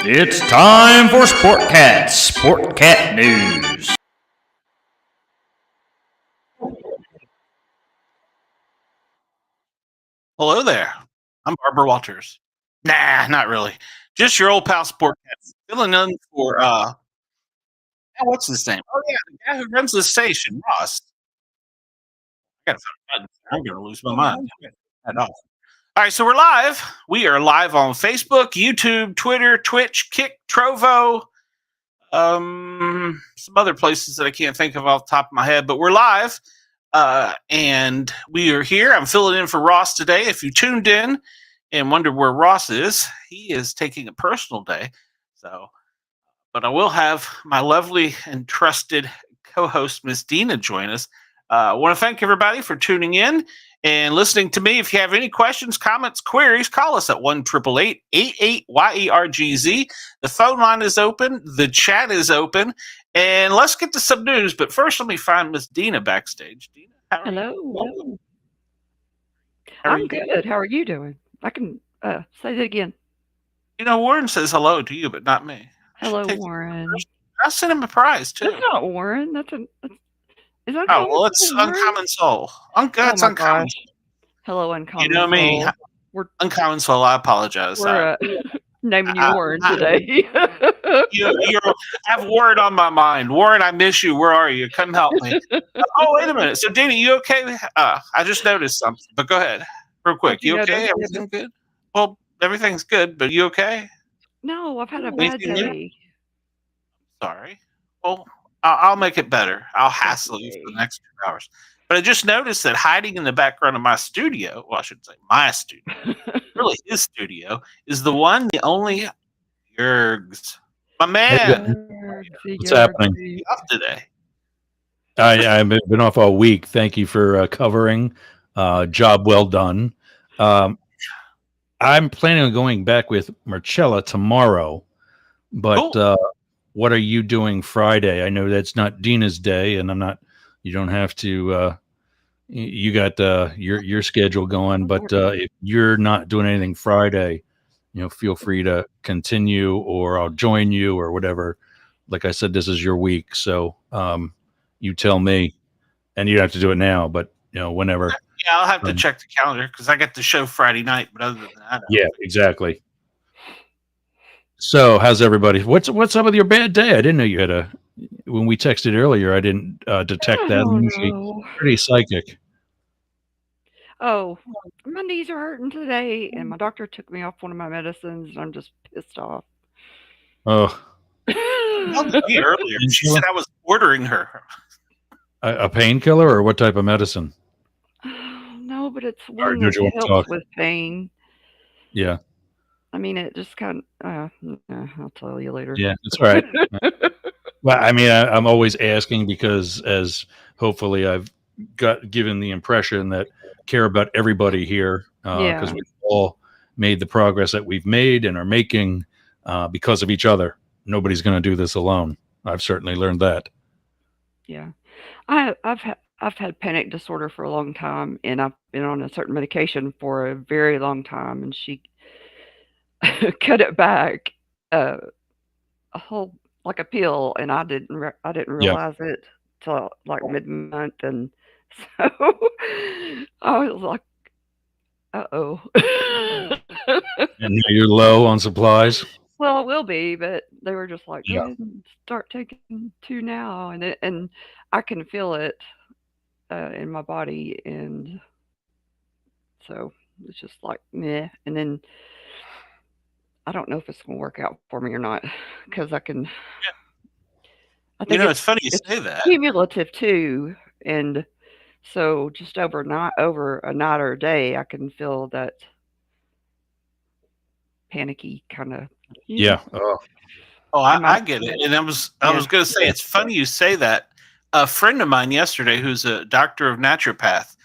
It's time for Sportcat Newz. Hello there. I'm Barbara Walters. Nah, not really. Just your old pal Sportcat. Filling in for what's his name? Oh yeah, the guy who runs the station, Ross. I gotta find a button. I'm gonna lose my mind. Head off. All right, so we're live. We are live on Facebook, YouTube, Twitter, Twitch, Kick, Trovo, some other places that I can't think of off the top of my head, but we're live. And we are here. I'm filling in for Ross today. If you tuned in and wondered where Ross is, he is taking a personal day. So, but I will have my lovely and trusted co-host, Miss Dina, join us. I want to thank everybody for tuning in and listening to me. If you have any questions, comments, queries, call us at 1-888-88-YERGZ. The phone line is open. The chat is open. And let's get to some news. But first, let me find Miss Dina backstage. Dina, hello. I'm good. How are you doing? I can say that again. You know, Warren says hello to you, but not me. Hello, Warren. I sent him a prize, too. That's not Warren. Is that oh, well, it's Uncommon Soul. That's Uncommon Soul. Hello, Uncommon Soul. You know me. We're Uncommon Soul. I apologize. We're naming you Warren today. I have Warren on my mind. Warren, I miss you. Where are you? Come help me. Oh, wait a minute. So, Dina, you okay? I just noticed something, but go ahead real quick. You okay? Everything good? Well, everything's good, but you okay? No, I've had a bad day. Sorry. Well, I'll make it better. I'll hassle you for the next 2 hours. But I just noticed that hiding in the background of my studio, well, I shouldn't say my studio, really his studio, is the one, the only Yergz. My man. What's happening? Off today. I've been off all week. Thank you for covering. Job well done. I'm planning on going back with Marcella tomorrow, but cool. What are you doing Friday? I know that's not Dina's day, and you don't have to. You got your schedule going, but if you're not doing anything Friday, feel free to continue, or I'll join you, or whatever. Like I said, this is your week, so you tell me, and you don't have to do it now, but whenever. Yeah, I'll have to check the calendar because I got the show Friday night. But other than that, yeah, exactly. So, how's everybody? What's up with your bad day? I didn't know you had when we texted earlier, I didn't detect that. No. Pretty psychic. Oh, my knees are hurting today, and my doctor took me off one of my medicines, and I'm just pissed off. Oh. Me earlier, she said I was ordering her a painkiller, or what type of medicine? No, but it's one that helps with pain. Yeah. I mean, it just kind of, I'll tell you later. Yeah, that's all right. Well, I mean, I'm always asking because as hopefully I've given the impression that care about everybody here because we've all made the progress that we've made and are making because of each other. Nobody's going to do this alone. I've certainly learned that. Yeah. I've had panic disorder for a long time, and I've been on a certain medication for a very long time, and she cut it back a whole like a pill, and I didn't realize it till like mid-month, and so I was like, uh-oh. And you're low on supplies? Well, it will be, but they were just like, go ahead and start taking 2 now, and I can feel it in my body, and so it's just like meh. And then I don't know if it's going to work out for me or not, because I can. I think it's funny you say that. Cumulative too, and so just over a night or a day, I can feel that panicky kind of. Yeah. I get it. And I was going to say, it's funny you say that. A friend of mine yesterday, who's a doctor of naturopath,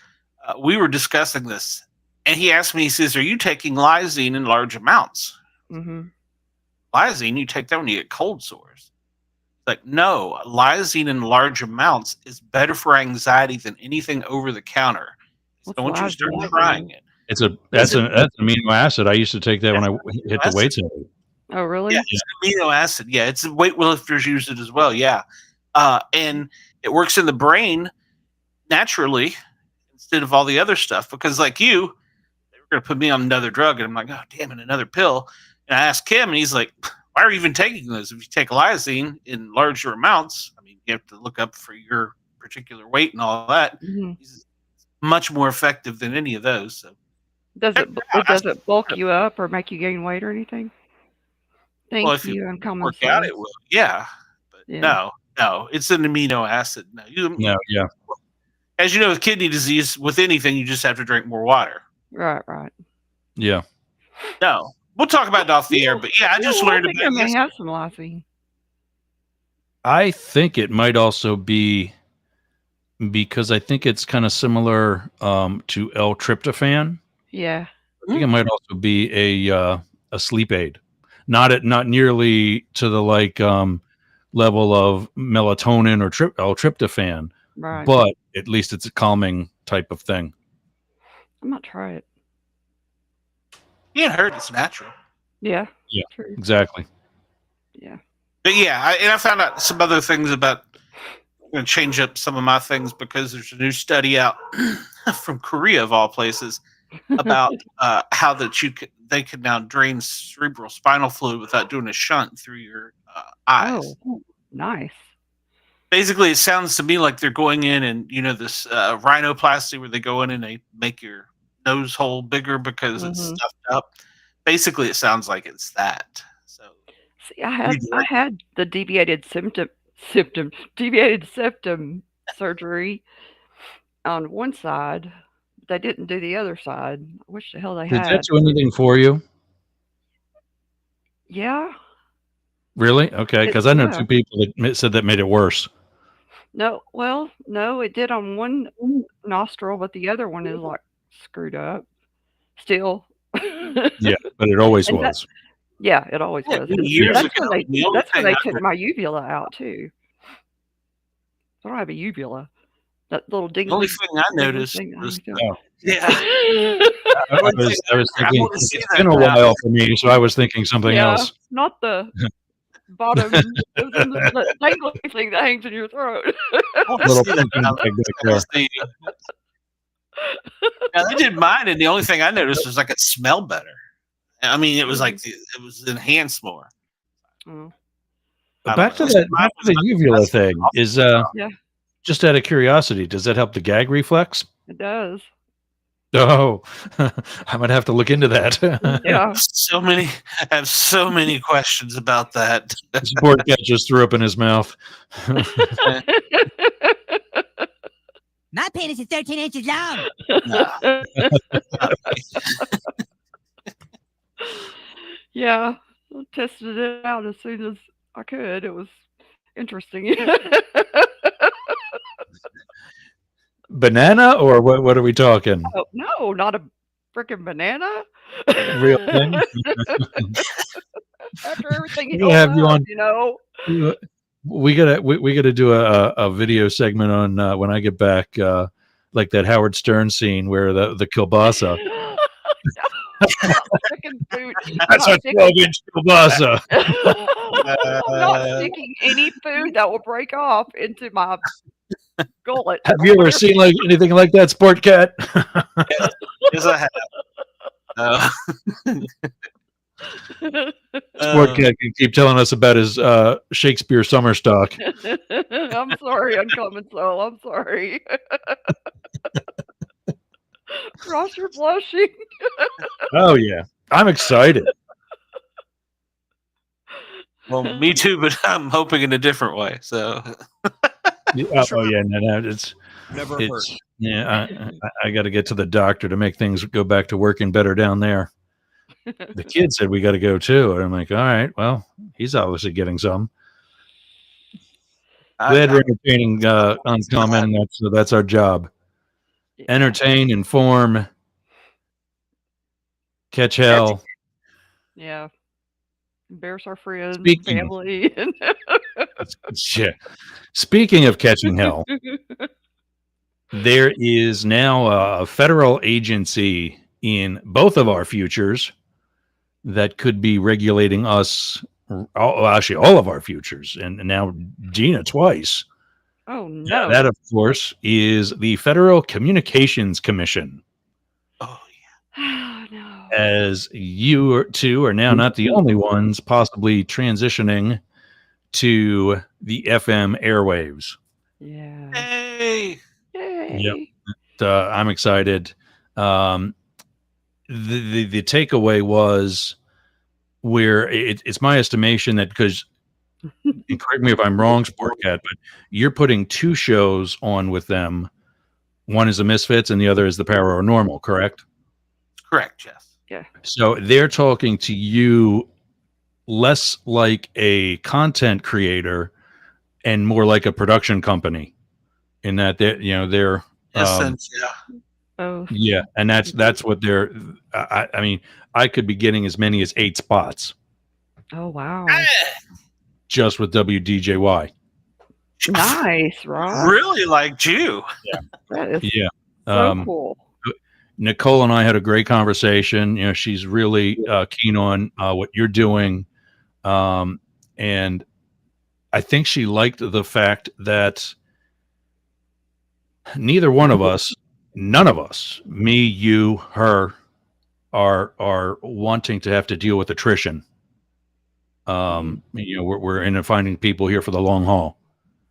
we were discussing this, and he asked me, he says, "Are you taking lysine in large amounts?" Mm-hmm. Lysine, you take that when you get cold sores. Like, no, lysine in large amounts is better for anxiety than anything over the counter. So once you start trying it, that's an amino acid. I used to take that when I hit the weights. Oh, really? Yeah, it's an amino acid. Yeah, it's weightlifters use it as well. Yeah, and it works in the brain naturally instead of all the other stuff. Because like you, they were going to put me on another drug, and I'm like, oh damn it, another pill. And I asked Kim, and he's like, why are you even taking this? If you take lysine in larger amounts, I mean, you have to look up for your particular weight and all that. Mm-hmm. It's much more effective than any of those. So. Does it bulk you up or make you gain weight or anything? Thank you. Uncommon work out, it will. Yeah, but no, it's an amino acid. No, yeah. As you know, with kidney disease, with anything, you just have to drink more water. Right. Yeah. No, we'll talk about it off the air. But yeah, I just learned about I may this. have some lysine. I think it might also be because I think it's kind of similar to L-tryptophan. Yeah. I think it might also be a sleep aid. Not nearly to the level of melatonin or L-tryptophan, Right. but at least it's a calming type of thing. I might try it. You can't hurt. It's natural. Yeah. Yeah. True. Exactly. Yeah. But yeah, I found out some other things about. I'm going to change up some of my things because there's a new study out from Korea of all places about how they can now drain cerebral spinal fluid without doing a shunt through your eyes. Oh, nice. Basically, it sounds to me like they're going in and this rhinoplasty where they go in and they make your nose hole bigger because it's stuffed up. Basically, it sounds like it's that. So, see, I had the deviated septum surgery on one side. They didn't do the other side. I wish the hell they had. Did that do anything for you? Yeah. Really? Okay, because I know two people that said that made it worse. No, it did on one nostril, but the other one is like screwed up. Still. Yeah, but it always was. It always was. That's when they took my uvula out too. I don't have a uvula. That little dingy. The only thing I noticed was I was thinking it's been a while for me, so I was thinking something else. Not the bottom, the dangly thing that hangs in your throat. Now, they did mine, and the only thing I noticed was like it smelled better. I mean, it was like it was enhanced more. Back to the uvula thing is just out of curiosity, does that help the gag reflex? It does. Oh, I might have to look into that. Yeah. I have so many questions about that. Sportcat just threw up in his mouth. My penis is 13 inches long. Yeah, I tested it out as soon as I could. It was interesting. Banana, or what are we talking? Oh, no, not a freaking banana. Real thing. After everything We'll have you on. We gotta do a video segment on when I get back, like that Howard Stern scene where the kielbasa. That's a 12-inch kielbasa. I'm not sticking any food that will break off into my gullet. Have you ever seen anything like that, Sportcat? Yes, I have. Sportcat can keep telling us about his Shakespeare summer stock. I'm sorry, Uncommon Soul. I'm sorry. Ross, you're blushing. Oh yeah, I'm excited. Well, me too, but I'm hoping in a different way. So. Oh yeah, no, it's never hurt. Yeah, I got to get to the doctor to make things go back to working better down there. The kid said we got to go too, and I'm like, all right, well, he's obviously getting some. Glad we're entertaining Uncommon. That's our job. Entertain, inform, catch hell. Yeah. Embarrass our friends, Speaking family. Yeah. Speaking of catching hell, there is now a federal agency in both of our futures that could be regulating us, actually all of our futures, and now Gina twice. Oh Now, no. that, of course, is the Federal Communications Commission. Oh Oh no. As you two are now not the only ones possibly transitioning to the FM airwaves. Yeah. Hey. Yay. I'm excited. The takeaway was where it's my estimation that, because, and correct me if I'm wrong, Sportcat, but you're putting two shows on with them. One is the Misfits and the other is the Paranormal, correct? Correct, yes. Yeah. So they're talking to you less like a content creator and more like a production company, in that they're Essence, Oh. yeah, and that's what they're. I mean, I could be getting as many as 8 spots Oh wow. just with WDJY. Nice, Rob. Really liked you. That is Yeah. so cool. Nicole and I had a great conversation. She's really keen on what you're doing, and I think she liked the fact that neither one of us, none of us, me, you, her, are wanting to have to deal with attrition. We're into finding people here for the long haul.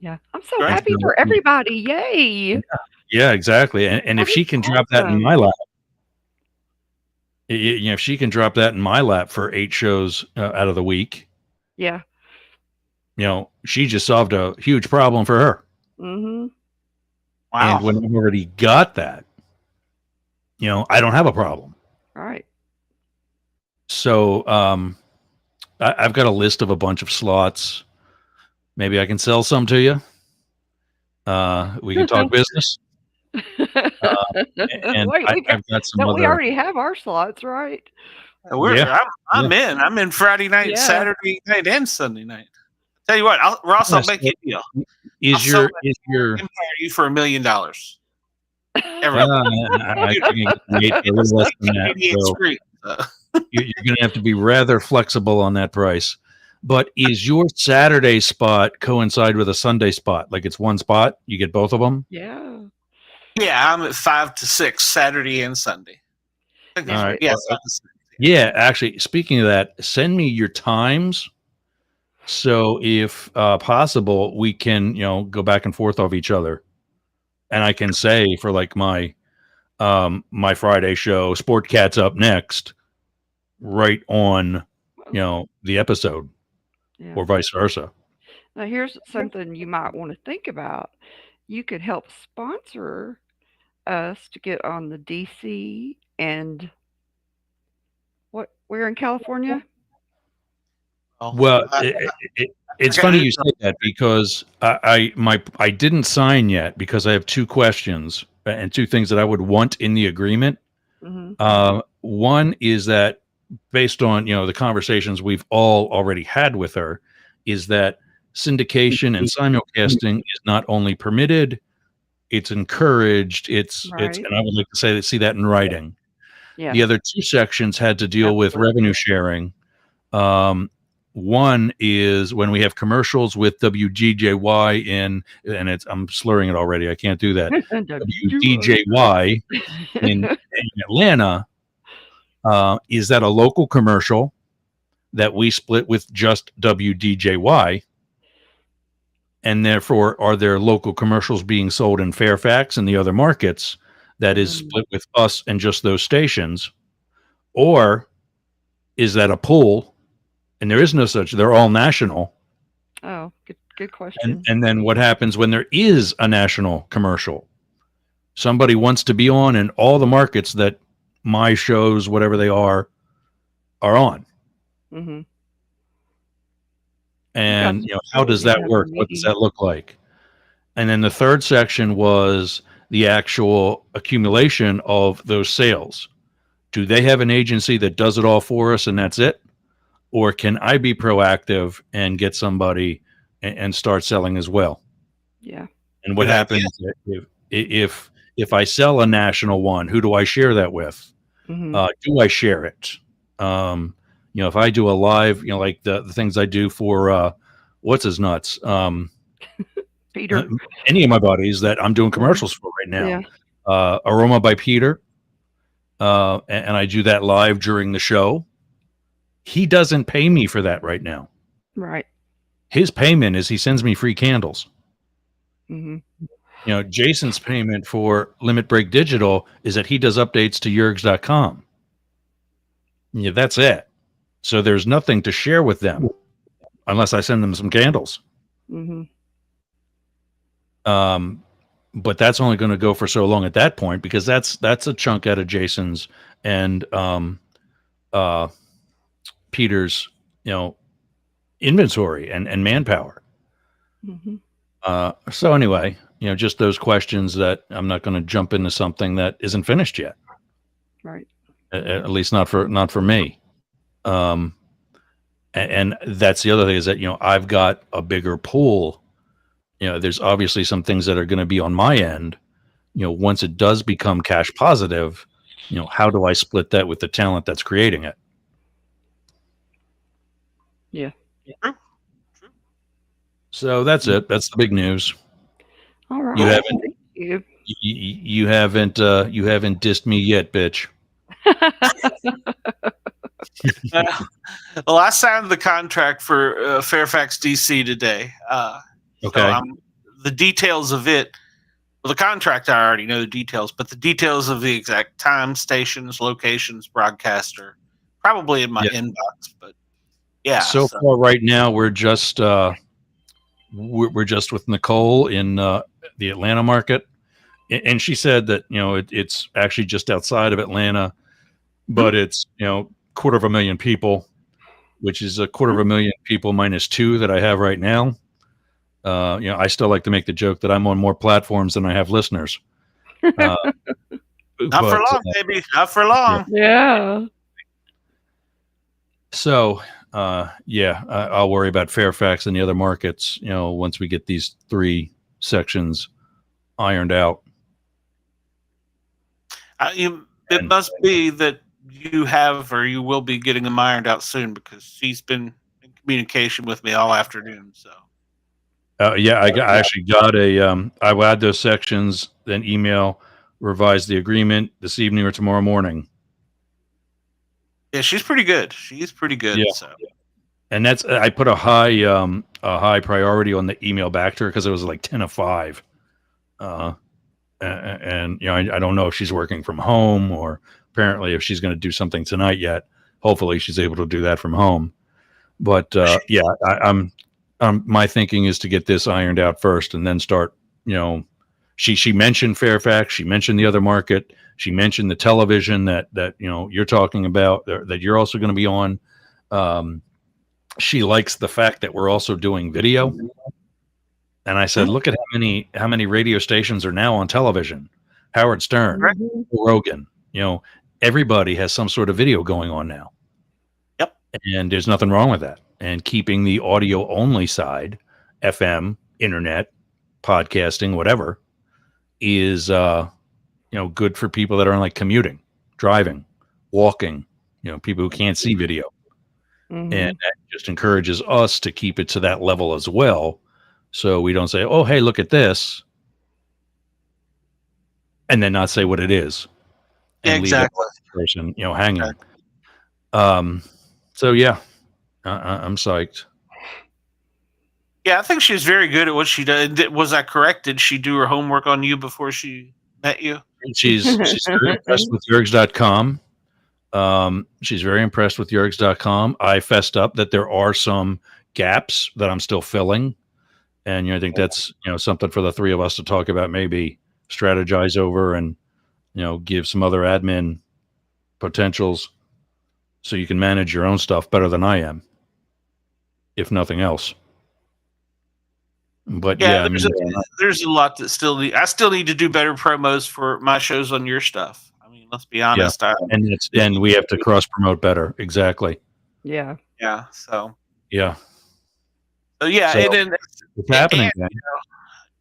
Yeah. I'm so Right. happy for everybody. Yay. Yeah, exactly. And if That she is can drop that in awesome. my lap, if she can drop that in my lap for 8 shows out of the week, Yeah. She just solved a huge problem for her. Mm-hmm. Wow. And when I've already got that, I don't have a problem. All right. So I've got a list of a bunch of slots. Maybe I can sell some to you. We can talk business. And Wait, I've got some we other. already have our slots, right? I'm in. I'm in Friday night, Yeah. Saturday night, and Sunday night. Tell you what, Ross, I'll make you a deal. Is your I'll hire you for $1 million. I think you can make a little less than that. So you're going to have to be rather flexible on that price. But is your Saturday spot coincide with a Sunday spot? Like it's one spot, you get both of them? Yeah. Yeah, I'm at 5 to 6 Saturday and Sunday. All right. Yeah, 5 to 6. Yeah, actually, speaking of that, send me your times. So if possible, we can, go back and forth off each other. And I can say for like my Friday show, Sportcat's up next, right on, the episode, Yeah. or vice versa. Now, here's something you might want to think about. You could help sponsor us to get on the DC and where in California? Well, it's funny you say that, because I didn't sign yet because I have 2 questions and 2 things that I would want in the agreement. Mm-hmm. One is that, based on the conversations we've all already had with her, is that syndication and simulcasting is not only permitted, it's encouraged. It's and I would like to see that in writing. Yeah. The other 2 sections had to deal with revenue sharing. One is when we have commercials with WGJY and I'm slurring it already. I can't do that. WDJY in Atlanta. Is that a local commercial that we split with just WDJY? And therefore, are there local commercials being sold in Fairfax and the other markets that is split with us and just those stations? Or is that a pool? And there is no such. They're all national. Oh, good question. And then what happens when there is a national commercial? Somebody wants to be on in all the markets that my shows, whatever they are on. Mm-hmm. And how does that work? What does that look like? And then the third section was the actual accumulation of those sales. Do they have an agency that does it all for us and that's it? Or can I be proactive and get somebody and start selling as well? Yeah. And what happens if I sell a national one? Who do I share that with? Mm-hmm. Do I share it? if I do a live, like the things I do for what's his nuts, Peter. any of my buddies that I'm doing commercials for right now, Yeah. Aroma by Peter, and I do that live during the show. He doesn't pay me for that right now. Right. His payment is he sends me free candles. Mhm. Jason's payment for Limit Break Digital is that he does updates to Yergz.com. Yeah, that's it. So there's nothing to share with them unless I send them some candles. Mhm. But that's only going to go for so long at that point, because that's a chunk out of Jason's and Peter's, inventory and manpower. Mhm. So anyway, just those questions that I'm not going to jump into something that isn't finished yet. Right. At least not for me. And that's the other thing is that, I've got a bigger pool. There's obviously some things that are going to be on my end. Once it does become cash positive, how do I split that with the talent that's creating it? Yeah. So that's it. That's the big news. All right. You haven't Thank you. you haven't dissed me yet, bitch. Well, I signed the contract for Fairfax, DC today. Okay. So the details of it, well, the contract, I already know the details, but the details of the exact time, stations, locations, broadcaster, probably in my inbox. But yeah. So far, right now, we're just with Nicole in the Atlanta market, and she said that it's actually just outside of Atlanta, but it's 250,000 people, which is 250,000 people minus 2 that I have right now. I still like to make the joke that I'm on more platforms than I have listeners. Not for long, baby. Not for long. Yeah. So, I'll worry about Fairfax and the other markets, once we get these 3 sections ironed out. It must be that you have, or you will be getting them ironed out soon, because she's been in communication with me all afternoon. So, I actually got I will add those sections, then email, revise the agreement this evening or tomorrow morning. Yeah, she's pretty good. She's pretty good. Yeah. So. And that's, I put a high priority on the email back to her because it was like 10 of 5. And I don't know if she's working from home, or apparently if she's going to do something tonight yet. Hopefully she's able to do that from home. But I'm my thinking is to get this ironed out first, and then start. She mentioned Fairfax. She mentioned the other market. She mentioned the television that you're talking about, that you're also going to be on. She likes the fact that we're also doing video. And I said, look at how many radio stations are now on television. Howard Stern, Rogan, everybody has some sort of video going on now. Yep. And there's nothing wrong with that. And keeping the audio only side, FM, internet, podcasting, whatever, is good for people that are like commuting, driving, walking, people who can't see video. Mhm. And that just encourages us to keep it to that level as well. So we don't say, oh, hey, look at this, and then not say what it is. And Exactly. leave the person, hanging. Exactly. So yeah, I'm psyched. Yeah, I think she's very good at what she does. Was I correct? Did she do her homework on you before she met you? She's very impressed with Yergz.com. She's very impressed with Yergz.com. I fessed up that there are some gaps that I'm still filling. And I think that's something for the 3 of us to talk about, maybe strategize over, and give some other admin potentials, so you can manage your own stuff better than I am, if nothing else. But there's a lot that I still need to do better promos for my shows on your stuff. I mean, let's be honest. Yeah. And we have to cross promote better. Exactly. Yeah. Yeah. So. Yeah. So yeah, it's happening.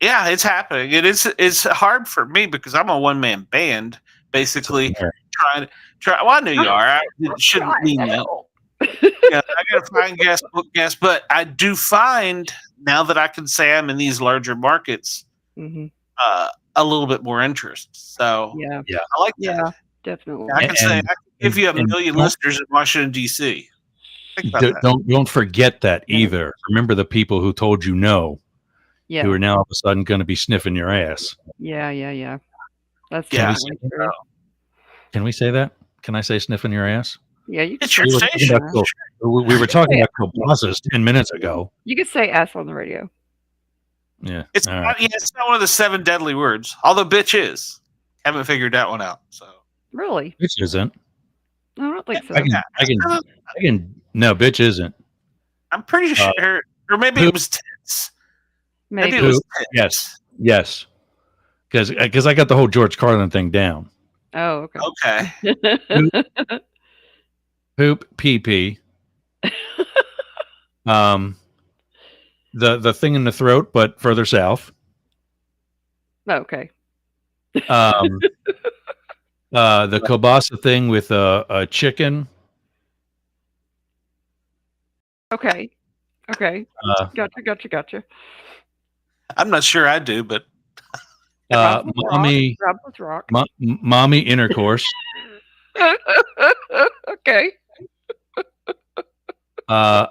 Yeah, it's happening. It's hard for me because I'm a one-man band, basically trying. Well, I know you are. I shouldn't mean that. Yeah, I gotta find gas, book gas, but I do find now that I can say I'm in these larger markets, Hmm. a little bit more interest. So Yeah. I like that. Yeah. Definitely. I can say I can give you a and million don't- listeners in Washington D.C. Think about that. Don't forget that either. Remember the people who told you no, Yeah. who are now all of a sudden going to be sniffing your ass. Yeah. That's Yeah. definitely true. Can we say that? Can I say sniffing your ass? Yeah, you can It's your say, station. We were talking about kielbasa's 10 minutes ago. you can say ass on the radio. Yeah. It's all not, right. it's not one of the 7 deadly words, although bitch is. Haven't figured that one out. So Really? Bitch isn't. I don't think so. I can. No, bitch isn't. I'm pretty sure, or maybe who- it was tits. Maybe it Maybe. was Who- tits. Yes. Because I got the whole George Carlin thing down. Oh, okay. Okay. Poop, pee pee. The thing in the throat, but further south. Okay. The kielbasa thing with a chicken. Okay. Gotcha. I'm not sure I do, but Mommy, Rob with rock. mommy intercourse. Okay.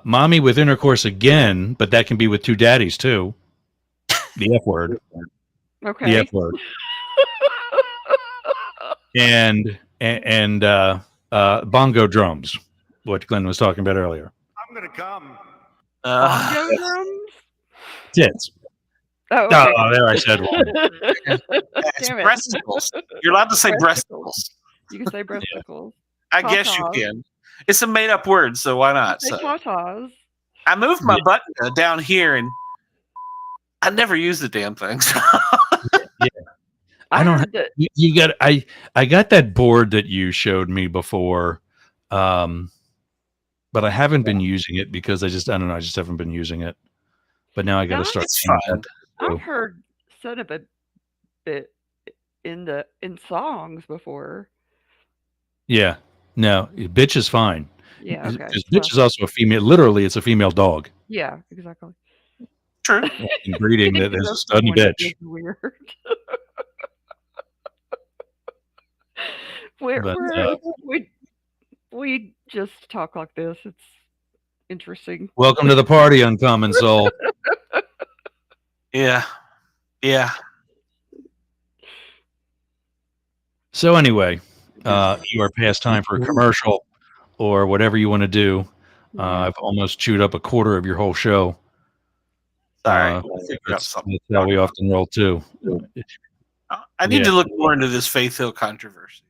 Mommy with intercourse again, but that can be with 2 daddies too. The F word. Okay. The F word. And bongo drums, what Glenn was talking about earlier. I'm gonna come. Bongo drums? Tits. Oh, okay. Oh, there I said one. it's Damn it. breasticles. You're allowed to say Breasticles. breasticles. You can say breasticles. I guess you Tatas. can. It's a made up word, so why not? Say So tatas. I moved my button down here, and I never use the damn thing. So. I don't. heard that- You got. I got that board that you showed me before, but I haven't been using it because I don't know. I just haven't been using it. But now I got to No, start. It's doing fine. that. I've heard son of a bit in songs before. Yeah. No, bitch is fine. Yeah. Okay. Because bitch is also a female. Literally, it's a female dog. Yeah. Exactly. True. In breeding, that is a stunning That's bitch. weird. But, we just talk like this. It's interesting. Welcome to the party, Uncommon Soul. Yeah. Yeah. So anyway, you are past time for a commercial or whatever you want to do. I've almost chewed up a quarter of your whole show. Sorry. We'll figure out That's something. how we often roll too. I need Yeah. to look more into this Faith Hill controversy.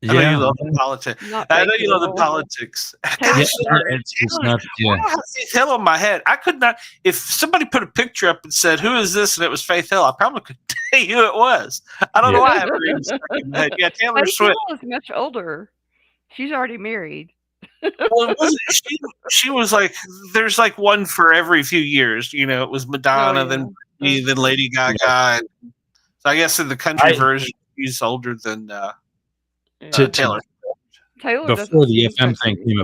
I know you love the politics. Not I know Faith you love the Hill. politics. Taylor Yeah, Swift. it's not. Why Yeah. do I have Faith Hill on my head? I could not. If somebody put a picture up and said, "Who is this?" and it was Faith Hill, I probably could tell you who it was. I don't know why I have her even stuck in my head. Yeah, Taylor Faith Swift. Hill is much older. She's already married. Well, it wasn't, she was like, there's like one for every few years. You know, it was Madonna, Oh, yeah. then Britney, then Lady Gaga. So I guess in the country version, she's older than Taylor. Taylor Before doesn't the seem FM thing came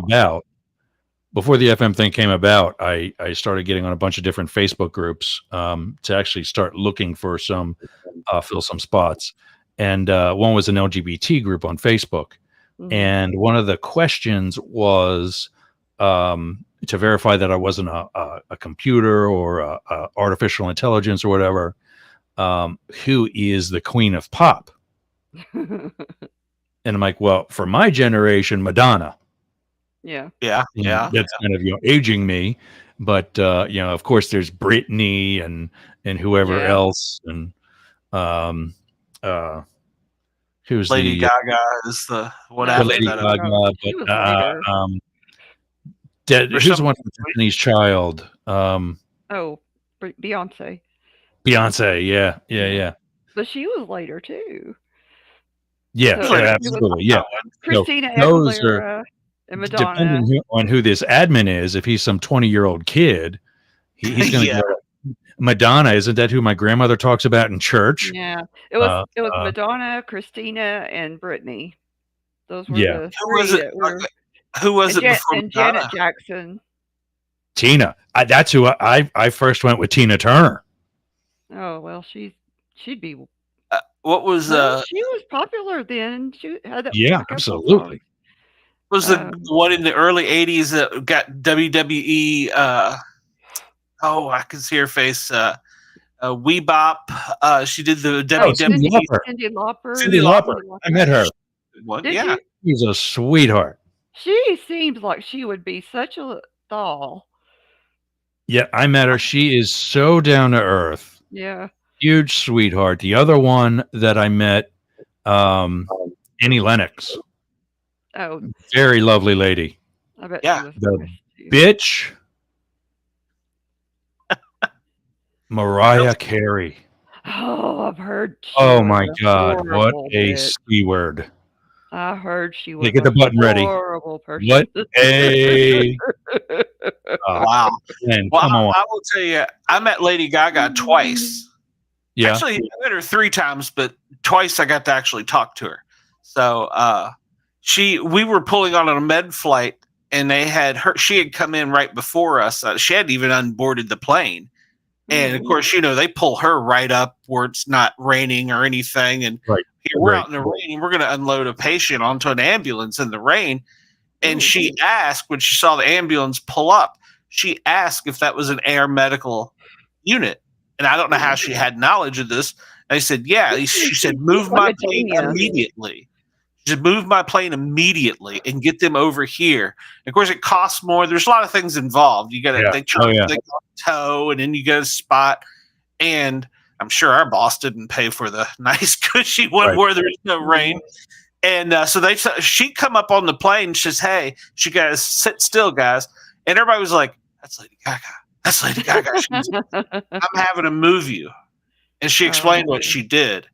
about, I started getting on a bunch of different Facebook groups to actually start looking for some fill some spots. And one was an LGBT group on Facebook. Mhm. And one of the questions was to verify that I wasn't a computer or a artificial intelligence or whatever. Who is the queen of pop? And I'm like, well, for my generation, Madonna. Yeah. Yeah, yeah. That's kind of aging me. But of course, there's Britney and whoever Yeah. else, and who's Lady the Gaga is the one Yeah, after Lady that. Gaga, She was but later. who's the one from Destiny's Child? Oh, Beyonce. Beyonce, yeah. But she was later too. Yeah, So- absolutely, yeah. Christina those Aguilera and Madonna. Depending on who this admin is, if he's some 20-year-old kid, he's going to Yeah. go. Madonna, isn't that who my grandmother talks about in church? Yeah. It was Uh, Madonna, Christina, and Britney. Those were Yeah. the Who was three it? that were Who was And, it before and Janet Madonna? Jackson. Tina. That's who I first went with. Tina Turner. Oh well, she'd be. What was Well, she was popular then. She had that. Yeah, a couple of absolutely. songs. was the one in the early '80s that got WWE? I can see her face. Wee Bop. She did the WWE. Cyndi Lauper. Cyndi Lauper. Cyndi Lauper. I met her. One. Did Yeah. you? She's a sweetheart. She seems like she would be such a doll. Yeah, I met her. She is so down to earth. Yeah. Huge sweetheart. The other one that I met, Annie Lennox. Oh, Very lovely lady. I bet Yeah. she was The nice too. bitch. Mariah Carey. Oh, I've heard. She Oh was my a God. What horrible a bitch. C word. I heard she was Get the button ready. horrible person. What a Wow. man, Well, come on. I will tell you, I met Lady Gaga twice. Yeah. Actually, I met her 3 times, but twice I got to actually talk to her. So we were pulling on a med flight, and they had her. She had come in right before us. She hadn't even unboarded the plane, and of course, they pull her right up where it's not raining or anything. And Right. here we're out in the rain, and we're going to unload a patient onto an ambulance in the rain. And she asked, when she saw the ambulance pull up, she asked if that was an air medical unit. And I don't know how she had knowledge of this. And I said, yeah. She said, move my plane immediately. She said, move my plane immediately and get them over here. And of course, it costs more. There's a lot of things involved. You got to they tow, and then you got a spot. And I'm sure our boss didn't pay for the nice cushy one where there's no rain. And so she come up on the plane and says, hey, she goes, sit still, guys. And everybody was like, that's Lady Gaga. That's Lady Gaga. She goes, I'm having to move you. And she explained what she did.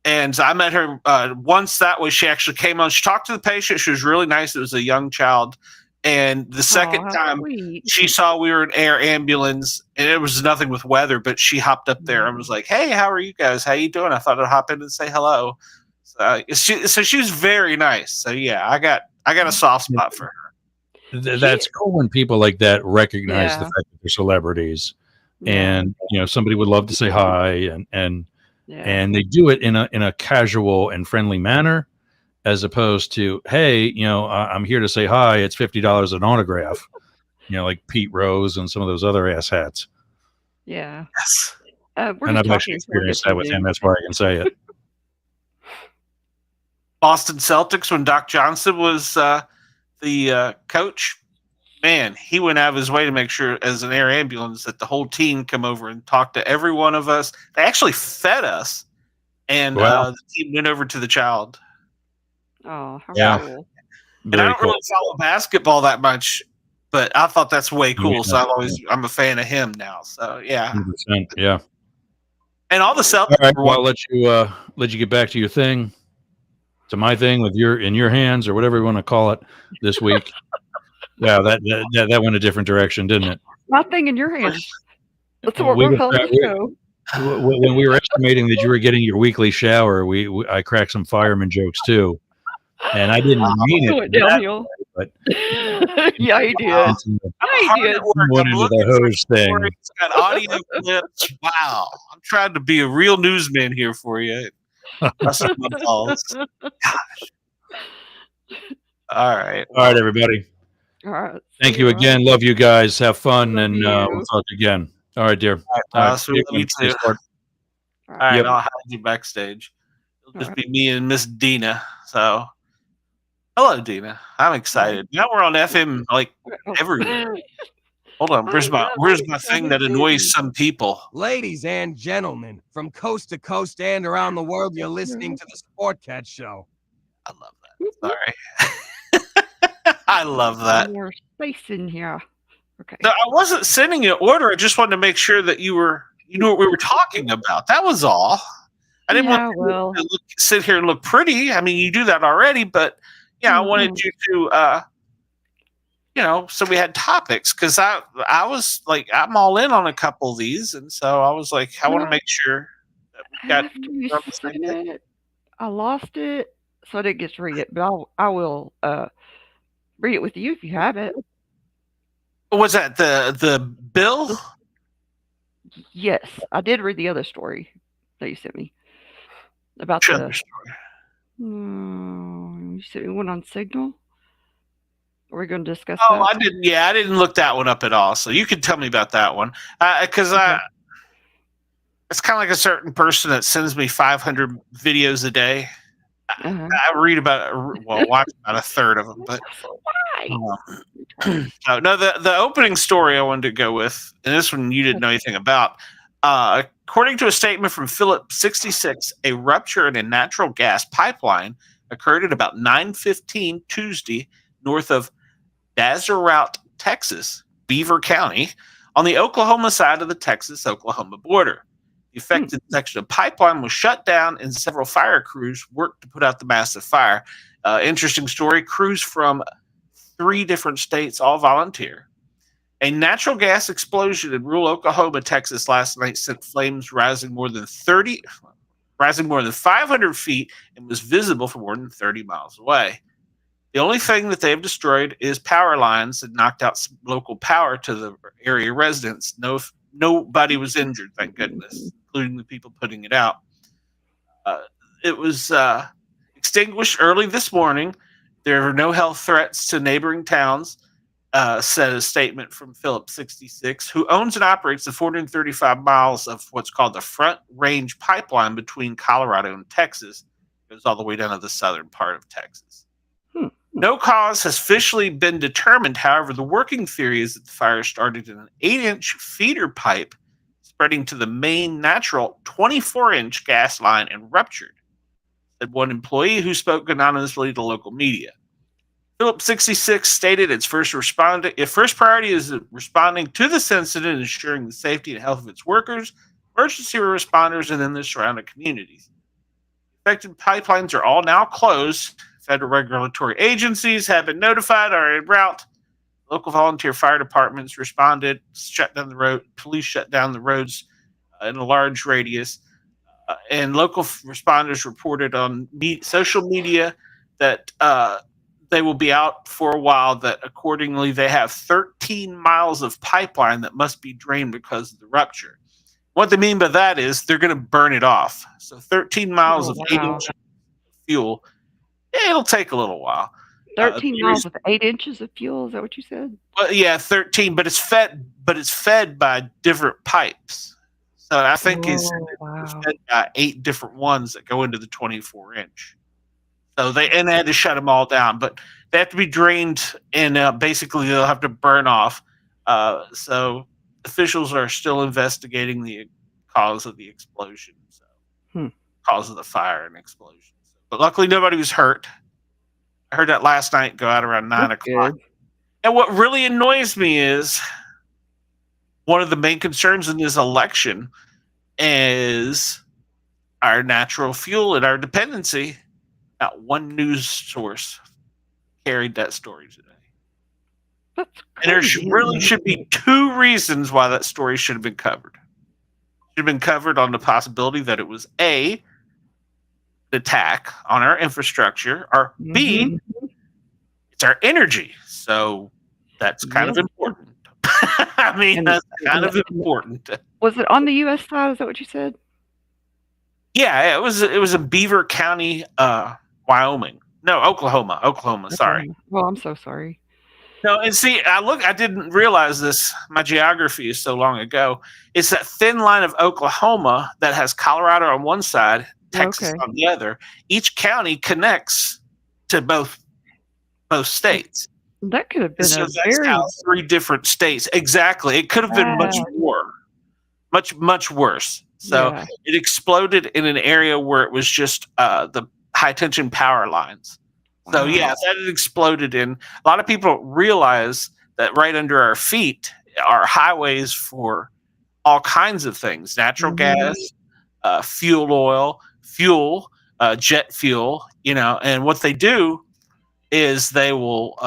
And so I met her once that way. She actually came on. She talked to the patient. She was really nice. It was a young child. And the second time she saw we were an air ambulance, and it was nothing with weather, but she hopped up there and was like, hey, how are you guys? How you doing? I thought I'd hop in and say hello. So she was very nice. So yeah, I got a soft spot for her. That's cool when people like that recognize the fact that they're celebrities, and somebody would love to say hi, and they do it in a casual and friendly manner, as opposed to, hey, I'm here to say hi. It's $50 an autograph, like Pete Rose and some of those other asshats. Yeah. Yes. And I've actually experienced that with him. That's why I can say it. Boston Celtics, when Doc Johnson was the coach, man, he went out of his way to make sure, as an air ambulance, that the whole team come over and talked to every one of us. They actually fed us, and the team went over to the child. Oh, how cool. And I don't really follow basketball that much, but I thought that's way cool. So I'm a fan of him now. So yeah, 100%, yeah. And all the Celtics. All right, well, I'll let you get back to your thing, to my thing with in your hands, or whatever you want to call it this week. Yeah, that went a different direction, didn't it? My thing in your hands. That's what we're calling the show. When we were estimating that you were getting your weekly shower, I cracked some fireman jokes too, and I didn't mean it downhill. But yeah, he did. He did. Went into the hose thing. It's got audio clips. Wow, I'm trying to be a real newsman here for you. Busting my balls. Gosh. All right, everybody. All right. Thank you again. Love you guys. Have fun, and we'll talk again. All right, dear. All right, you too. All right, I'll hide you backstage. It'll just be me and Miss Dina. So, hello, Dina. I'm excited. Now we're on FM like everywhere. Hold on. Where's my thing that annoys some people? Ladies and gentlemen, from coast to coast and around the world, you're listening to the Sportcat Show. I love that. Sorry. I love that. More space in here. Okay. No, I wasn't sending you an order. I just wanted to make sure that you knew what we were talking about. That was all. I didn't want to sit here and look pretty. I mean, you do that already, but I wanted you to, so we had topics, because I was like, I'm all in on a couple of these, and so I was like, I want to make sure that we got. I lost it, so I didn't get to read it, but I will read it with you if you have it. Was that the bill? Yes, I did read the other story that you sent me about Which the. other story? You sent me one on Signal. Are we going to discuss Oh, that? I didn't. Yeah, I didn't look that one up at all. So you can tell me about that one, because Okay. it's kind of like a certain person that sends me 500 videos a day. Uh-huh. I read watch about a third of them, but no. The opening story I wanted to go with, and this one you didn't know anything about. According to a statement from Philip 66, a rupture in a natural gas pipeline occurred at about 9:15 Tuesday north of Deseret, Texas, Beaver County, on the Oklahoma side of the Texas-Oklahoma border. The affected section of pipeline was shut down, and several fire crews worked to put out the massive fire. Interesting story. Crews from 3 different states all volunteer. A natural gas explosion in rural Oklahoma, Texas last night sent flames rising more than 500 feet and was visible for more than 30 miles away. The only thing that they've destroyed is power lines and knocked out some local power to the area residents. Nobody was injured, thank goodness, including the people putting it out. It was extinguished early this morning. There were no health threats to neighboring towns, said a statement from Philip 66, who owns and operates the 435 miles of what's called the Front Range Pipeline between Colorado and Texas. It goes all the way down to the southern part of Texas. No cause has officially been determined. However, the working theory is that the fire started in an 8-inch feeder pipe spreading to the main natural 24-inch gas line and ruptured, said one employee who spoke anonymously to local media. Philip 66 stated its first priority is responding to this incident and ensuring the safety and health of its workers, emergency responders, and then the surrounding communities. Affected pipelines are all now closed. Federal regulatory agencies have been notified, are en route. Local volunteer fire departments responded, shut down the road. Police shut down the roads in a large radius. And local responders reported on social media that they will be out for a while, that accordingly they have 13 miles of pipeline that must be drained because of the rupture. What they mean by that is they're going to burn it off. So 13 miles of 8-inch fuel. It'll take a little while. 13 miles with 8 inches of fuel. Is that what you said? Well, yeah, 13, but it's fed by different pipes. So I think it's fed by 8 different ones that go into the 24-inch. So they had to shut them all down, but they have to be drained, and basically they'll have to burn off. So officials are still investigating the cause of the explosion, cause of the fire and explosion. But luckily, nobody was hurt. I heard that last night go out around 9 o'clock. Good. And what really annoys me is one of the main concerns in this election is our natural fuel and our dependency. Not one news source carried that story today. That's And there crazy. really should be 2 reasons why that story should have been covered. It should have been covered on the possibility that it was A, attack on our infrastructure, or B, it's our energy. So that's kind of important. I mean, that's kind of important. Was it on the U.S. side? Is that what you said? Yeah, it was in Beaver County, Wyoming. No, Oklahoma. Sorry. Well, I'm so sorry. No, and see, I didn't realize this. My geography is so long ago. It's that thin line of Oklahoma that has Colorado on one side, Texas on the other. Each county connects to both states. That could have been So a that's very how 3 different states. Exactly. It could have been much more, much worse. So it exploded in an area where it was just the high tension power lines. So yeah, that it exploded in. A lot of people don't realize that right under our feet are highways for all kinds of things: natural gas, fuel oil, jet fuel. And what they do is they will,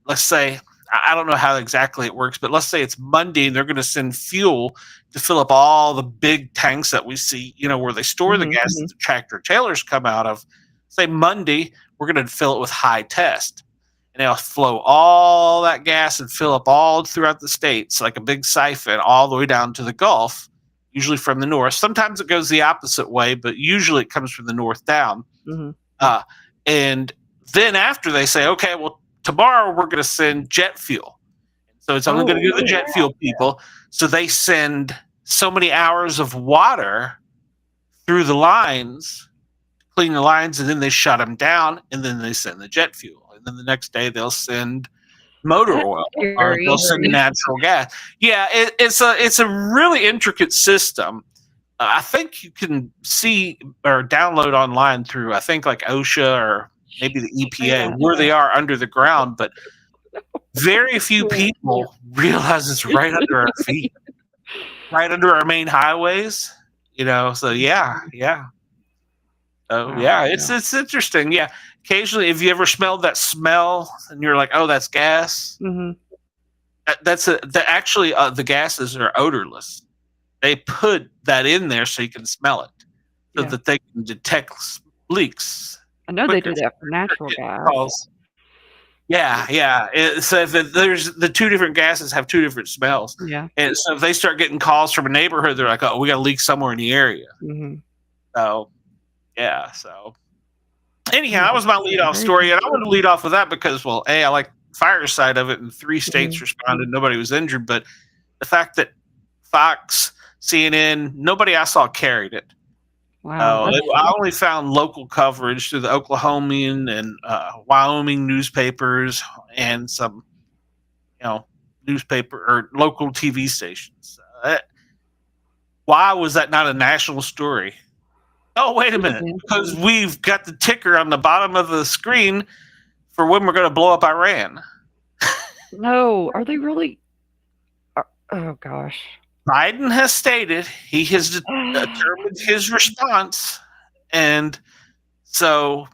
let's say, I don't know how exactly it works, but let's say it's Monday and they're going to send fuel to fill up all the big tanks that we see, where they store the gas that the tractor trailers come out of. Say Monday, we're going to fill it with high test. and they'll flow all that gas and fill up all throughout the states like a big siphon all the way down to the Gulf, usually from the north. Sometimes it goes the opposite way, but usually it comes from the north down. And then after they say, okay, well, tomorrow we're going to send jet fuel. So it's only going to go to the jet fuel people. So they send so many hours of water through the lines, clean the lines, and then they shut them down, and then they send the jet fuel. And then the next day they'll send motor oil, or they'll send natural gas. Yeah, it's a really intricate system. I think you can see or download online through, I think, like OSHA or maybe the EPA, where they are under the ground, but very few people realize it's right under our feet, right under our main highways. So yeah. Oh yeah, it's interesting. Yeah, occasionally, if you ever smelled that smell and you're like, oh, that's gas. Actually the gases are odorless. They put that in there so you can smell it, so that they can detect leaks. I know they do that for natural gas. So if there's the two different gases have two different smells. Yeah. And so if they start getting calls from a neighborhood, they're like, oh, we got a leak somewhere in the area. So, yeah. So, anyhow, that was my lead-off story. And I want to lead off with that because, well, I like the fire side of it, and 3 states responded. Nobody was injured. But the fact that Fox, CNN, nobody I saw carried it. Wow. I only found local coverage through the Oklahomian and Wyoming newspapers and some, newspaper or local TV stations. Why was that not a national story? Oh, wait a minute. Because we've got the ticker on the bottom of the screen for when we're going to blow up Iran. No, are they really? Oh, gosh. Biden has stated he has determined his response, and so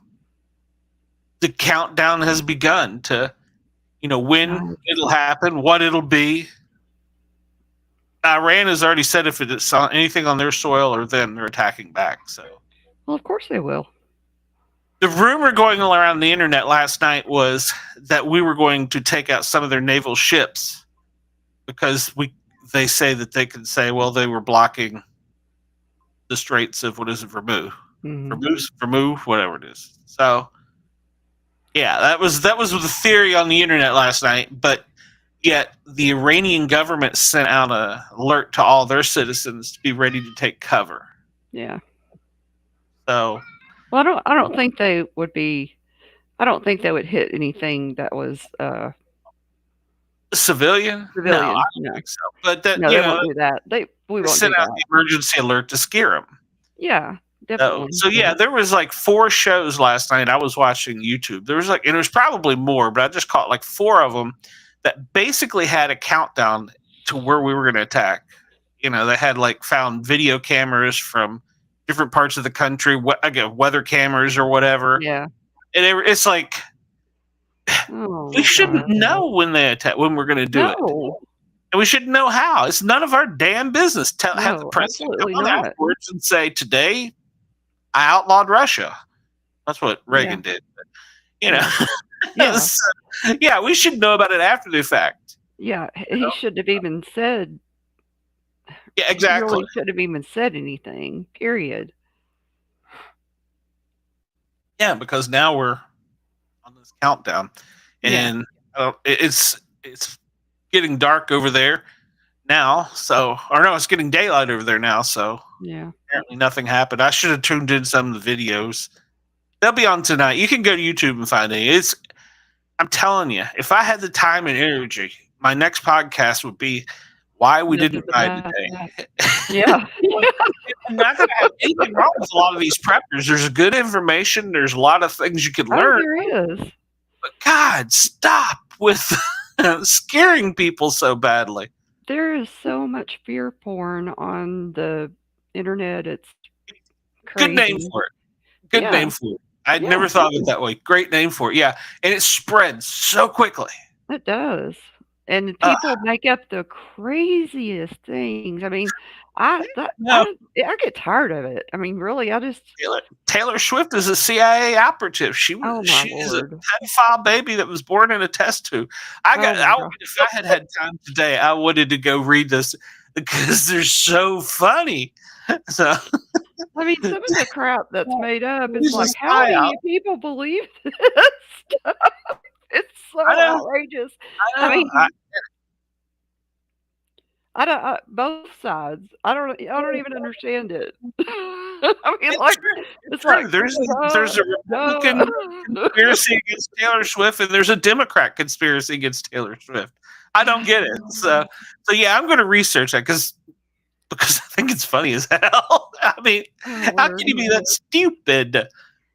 the countdown has begun to, when it'll happen, what it'll be. Iran has already said if it's anything on their soil or them, they're attacking back. So, well, of course they will. The rumor going around the internet last night was that we were going to take out some of their naval ships because they say that they can say, well, they were blocking the Straits of Vermouth, whatever it is. So, yeah, that was the theory on the internet last night. But yet, the Iranian government sent out an alert to all their citizens to be ready to take cover. Yeah. So, well, I don't think they would be. I don't think they would hit anything that was. Civilian? No, I don't think so. But that, they won't do that. We won't send out the emergency alert to scare them. Yeah, definitely. So yeah, there was like 4 shows last night. I was watching YouTube. There was and it was probably more, but I just caught like 4 of them that basically had a countdown to where we were going to attack. They had found video cameras from different parts of the country, weather cameras or whatever. Yeah, and it's like. We shouldn't know when they attack, when we're going to do it, and we shouldn't know how. It's none of our damn business. Have the president come on afterwards and say, "Today, I outlawed Russia." That's what Reagan did. But, yeah, we should know about it after the fact. Yeah, he shouldn't have even said. Yeah, exactly. He really shouldn't have even said anything. Period. Yeah, because now we're on this countdown, and it's getting dark over there now. So, or no, it's getting daylight over there now. So, apparently nothing happened. I should have tuned in some of the videos. They'll be on tonight. You can go to YouTube and find it. I'm telling you, if I had the time and energy, my next podcast would be why we didn't die today. Yeah. I'm not going to have anything wrong with a lot of these preppers. There's good information. There's a lot of things you could learn. There is. But God, stop with scaring people so badly. There is so much fear porn on the internet. It's crazy. Good name for it. Good name for it. I'd never thought of it that way. Great name for it. Yeah. And it spreads so quickly. It does. And people make up the craziest things. I mean, No. I get tired of it. I mean, really, I just Taylor Swift is a CIA operative. She oh my she is a lord. pedophile baby that was born in a test tube. If I had had time today, I wanted to go read this because they're so funny. So I mean, some of the crap that's made up, it's He's a like, how do psyop. you people believe this stuff? It's so I know. outrageous. I know. I mean, both sides. I don't even understand it. I mean, like, it's true. like There's a Republican conspiracy against Taylor Swift, and there's a Democrat conspiracy against Taylor Swift. I don't get it. So yeah, I'm going to research that because I think it's funny as hell. I mean, how can you be that stupid?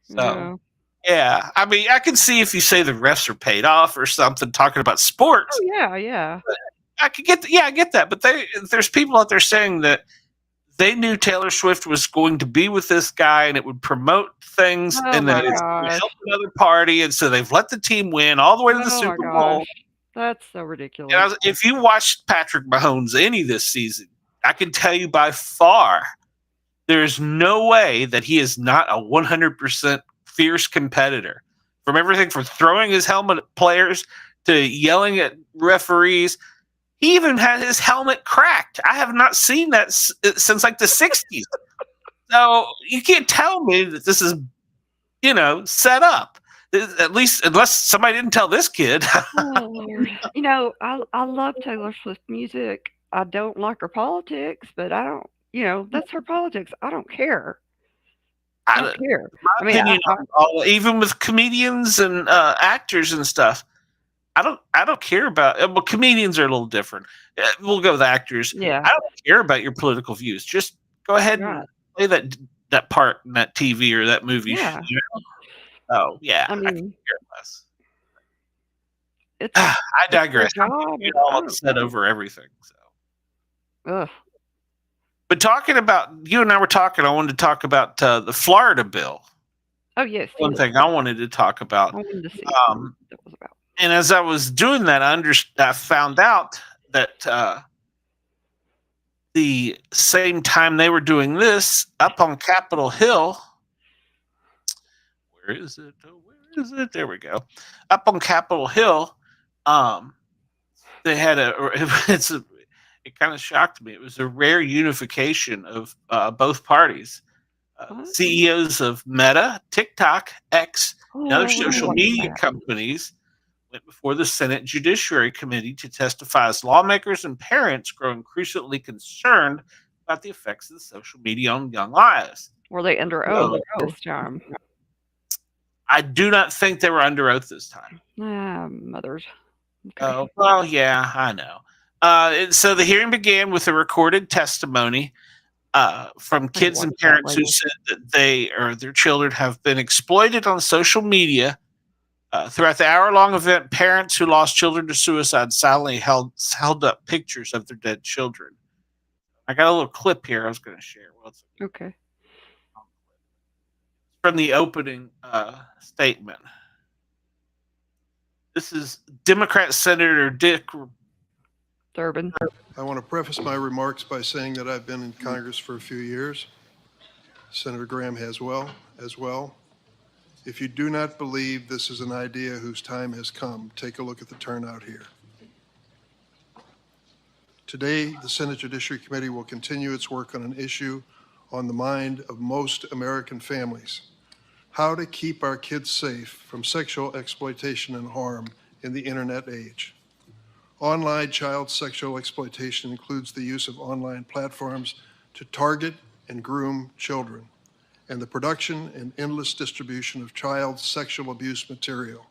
So yeah, I mean, I can see if you say the refs are paid off or something, talking about sports. Oh yeah. I could get, I get that, but there's people out there saying that they knew Taylor Swift was going to be with this guy, and it would promote things, and that it's going to help another party, and so they've let the team win all the way to the Super Bowl. That's so ridiculous. And if you watched Patrick Mahomes any this season, I can tell you by far, there's no way that he is not a 100% fierce competitor. From everything from throwing his helmet at players to yelling at referees. He even had his helmet cracked. I have not seen that since like the 60s. So you can't tell me that this is, set up. At least, unless somebody didn't tell this kid. I love Taylor Swift music. I don't like her politics, but I don't, that's her politics. I don't care. I don't care. My opinion, even with comedians and actors and stuff, I don't care about. Well, comedians are a little different. We'll go with actors. Yeah. I don't care about your political views. Just go ahead and play that part in that TV or that movie. Yeah. Oh yeah. I mean, I can care less. I digress. I'm all upset over everything. So. Ugh. But talking about, you and I were talking, I wanted to talk about the Florida bill. Oh yes. One thing I wanted to talk about. I wanted to see what that was about. And as I was doing that, I found out that the same time they were doing this, up on Capitol Hill, where is it? Oh, where is it? There we go. Up on Capitol Hill, they had it kind of shocked me. It was a rare unification of both parties. CEOs of Meta, TikTok, X, and other social media companies went before the Senate Judiciary Committee to testify as lawmakers and parents grow increasingly concerned about the effects of the social media on young lives. Were they under oath this time? I do not think they were under oath this time. Mothers. Okay. Oh, well, yeah, I know. So the hearing began with a recorded testimony from kids and parents who said that they or their children have been exploited on social media. Throughout the hour-long event, parents who lost children to suicide silently held up pictures of their dead children. I got a little clip here I was going to share. Okay. From the opening statement. This is Democrat Senator Dick Durbin. I want to preface my remarks by saying that I've been in Congress for a few years. Senator Graham has as well. If you do not believe this is an idea whose time has come, take a look at the turnout here. Today, the Senate Judiciary Committee will continue its work on an issue on the mind of most American families: how to keep our kids safe from sexual exploitation and harm in the internet age. Online child sexual exploitation includes the use of online platforms to target and groom children, and the production and endless distribution of child sexual abuse material,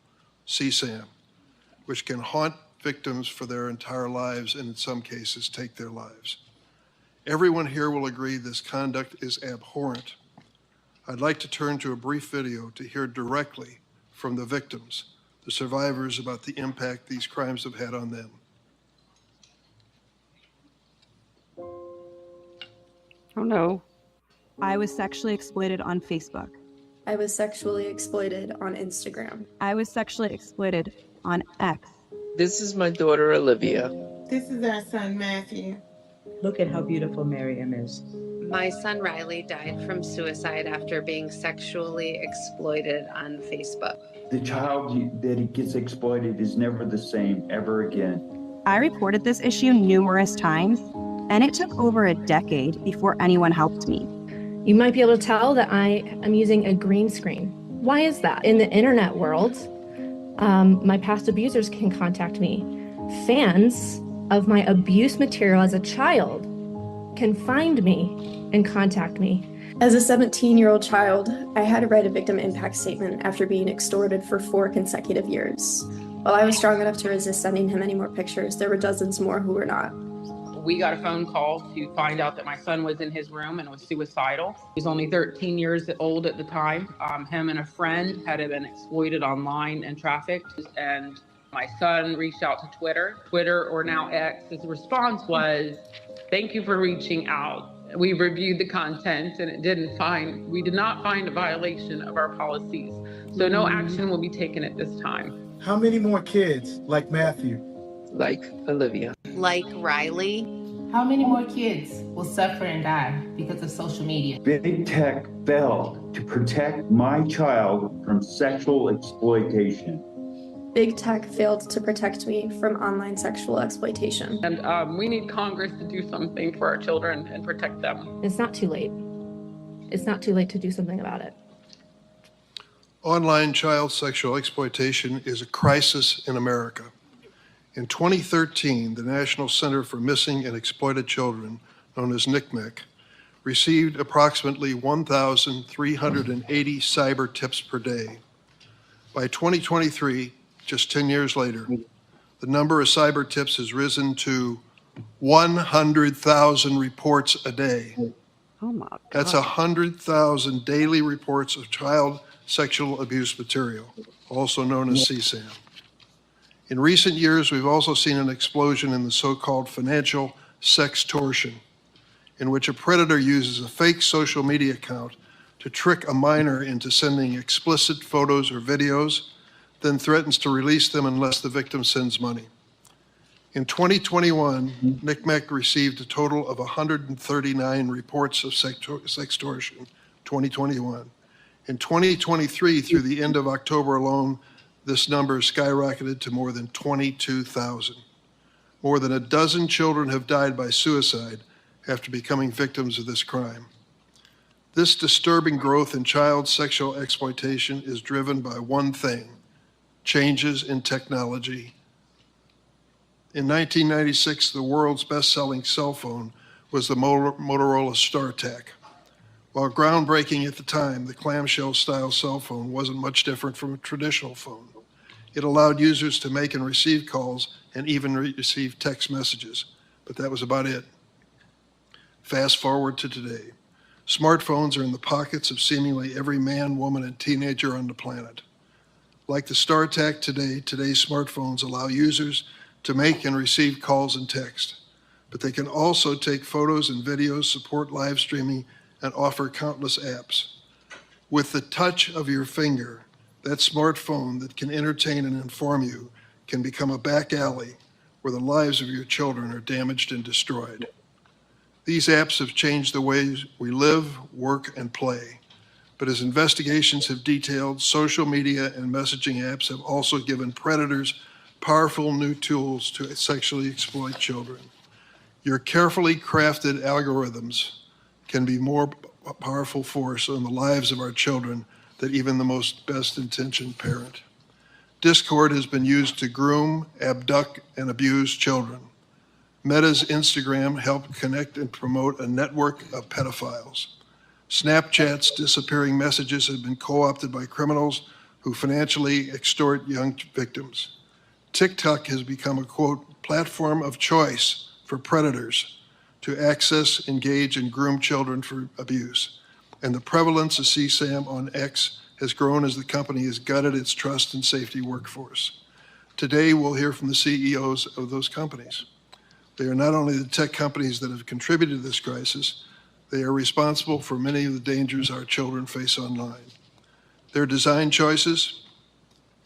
CSAM, which can haunt victims for their entire lives and in some cases take their lives. Everyone here will agree this conduct is abhorrent. I'd like to turn to a brief video to hear directly from the victims, the survivors, about the impact these crimes have had on them. Oh no. I was sexually exploited on Facebook. I was sexually exploited on Instagram. I was sexually exploited on X. This is my daughter, Olivia. This is our son, Matthew. Look at how beautiful Miriam is. My son Riley died from suicide after being sexually exploited on Facebook. The child that gets exploited is never the same ever again. I reported this issue numerous times, and it took over a decade before anyone helped me. You might be able to tell that I am using a green screen. Why is that? In the internet world, my past abusers can contact me. Fans of my abuse material as a child can find me and contact me. As a 17-year-old child, I had to write a victim impact statement after being extorted for 4 consecutive years. While I was strong enough to resist sending him any more pictures, there were dozens more who were not. We got a phone call to find out that my son was in his room and was suicidal. He was only 13 years old at the time. Him and a friend had been exploited online and trafficked, and my son reached out to Twitter, or now X. His response was, "Thank you for reaching out. We reviewed the content and we did not find a violation of our policies. So no action will be taken at this time." How many more kids like Matthew? Like Olivia. Like Riley. How many more kids will suffer and die because of social media? Big tech failed to protect my child from sexual exploitation. Big tech failed to protect me from online sexual exploitation. And we need Congress to do something for our children and protect them. It's not too late. It's not too late to do something about it. Online child sexual exploitation is a crisis in America. In 2013, the National Center for Missing and Exploited Children, known as NCMEC, received approximately 1,380 cyber tips per day. By 2023, just 10 years later, the number of cyber tips has risen to 100,000 reports a day. Oh my God. That's 100,000 daily reports of child sexual abuse material, also known as CSAM. In recent years, we've also seen an explosion in the so-called financial sextortion, in which a predator uses a fake social media account to trick a minor into sending explicit photos or videos, then threatens to release them unless the victim sends money. In 2021, NCMEC received a total of 139 reports of sextortion, 2021. In 2023, through the end of October alone, this number skyrocketed to more than 22,000. More than a dozen children have died by suicide after becoming victims of this crime. This disturbing growth in child sexual exploitation is driven by one thing: changes in technology. In 1996, the world's best-selling cell phone was the Motorola StarTAC. While groundbreaking at the time, the clamshell-style cell phone wasn't much different from a traditional phone. It allowed users to make and receive calls and even receive text messages, but that was about it. Fast forward to today. Smartphones are in the pockets of seemingly every man, woman, and teenager on the planet. Like the StarTAC today's smartphones allow users to make and receive calls and text, but they can also take photos and videos, support live streaming, and offer countless apps. With the touch of your finger, that smartphone that can entertain and inform you can become a back alley where the lives of your children are damaged and destroyed. These apps have changed the ways we live, work, and play. But as investigations have detailed, social media and messaging apps have also given predators powerful new tools to sexually exploit children. Your carefully crafted algorithms can be more powerful force on the lives of our children than even the most best-intentioned parent. Discord has been used to groom, abduct, and abuse children. Meta's Instagram helped connect and promote a network of pedophiles. Snapchat's disappearing messages have been co-opted by criminals who financially extort young victims. TikTok has become a, quote, platform of choice for predators to access, engage, and groom children for abuse. And the prevalence of CSAM on X has grown as the company has gutted its trust and safety workforce. Today, we'll hear from the CEOs of those companies. They are not only the tech companies that have contributed to this crisis, they are responsible for many of the dangers our children face online. Their design choices,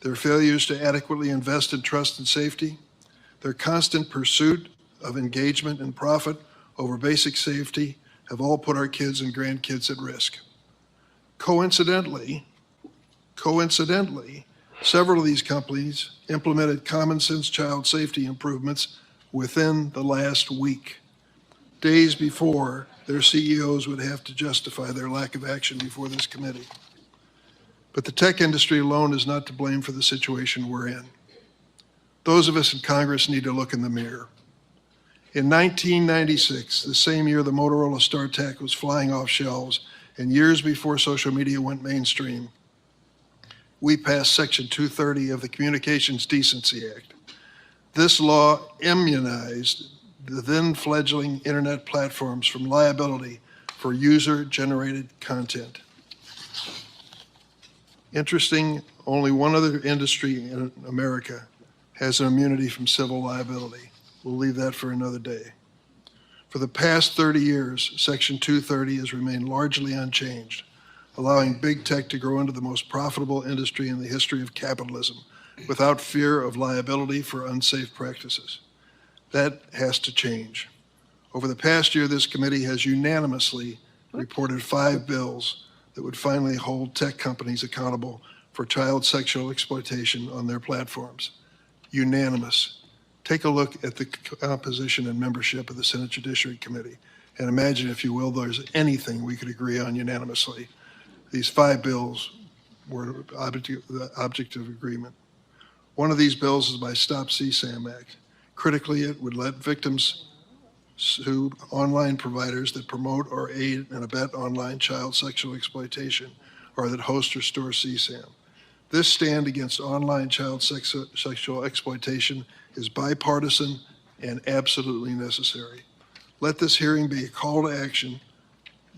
their failures to adequately invest in trust and safety, their constant pursuit of engagement and profit over basic safety have all put our kids and grandkids at risk. Coincidentally, several of these companies implemented common sense child safety improvements within the last week, days before their CEOs would have to justify their lack of action before this committee. But the tech industry alone is not to blame for the situation we're in. Those of us in Congress need to look in the mirror. In 1996, the same year the Motorola StarTAC was flying off shelves, and years before social media went mainstream, we passed Section 230 of the Communications Decency Act. This law immunized the then fledgling internet platforms from liability for user-generated content. Interesting, only one other industry in America has an immunity from civil liability. We'll leave that for another day. For the past 30 years, Section 230 has remained largely unchanged, allowing big tech to grow into the most profitable industry in the history of capitalism without fear of liability for unsafe practices. That has to change. Over the past year, this committee has unanimously reported 5 bills that would finally hold tech companies accountable for child sexual exploitation on their platforms. Unanimous. Take a look at the composition and membership of the Senate Judiciary Committee and imagine, if you will, there's anything we could agree on unanimously. These 5 bills were the object of agreement. One of these bills is by Stop CSAM Act. Critically, it would let victims sue online providers that promote or aid and abet online child sexual exploitation or that host or store CSAM. This stand against online child sexual exploitation is bipartisan and absolutely necessary. Let this hearing be a call to action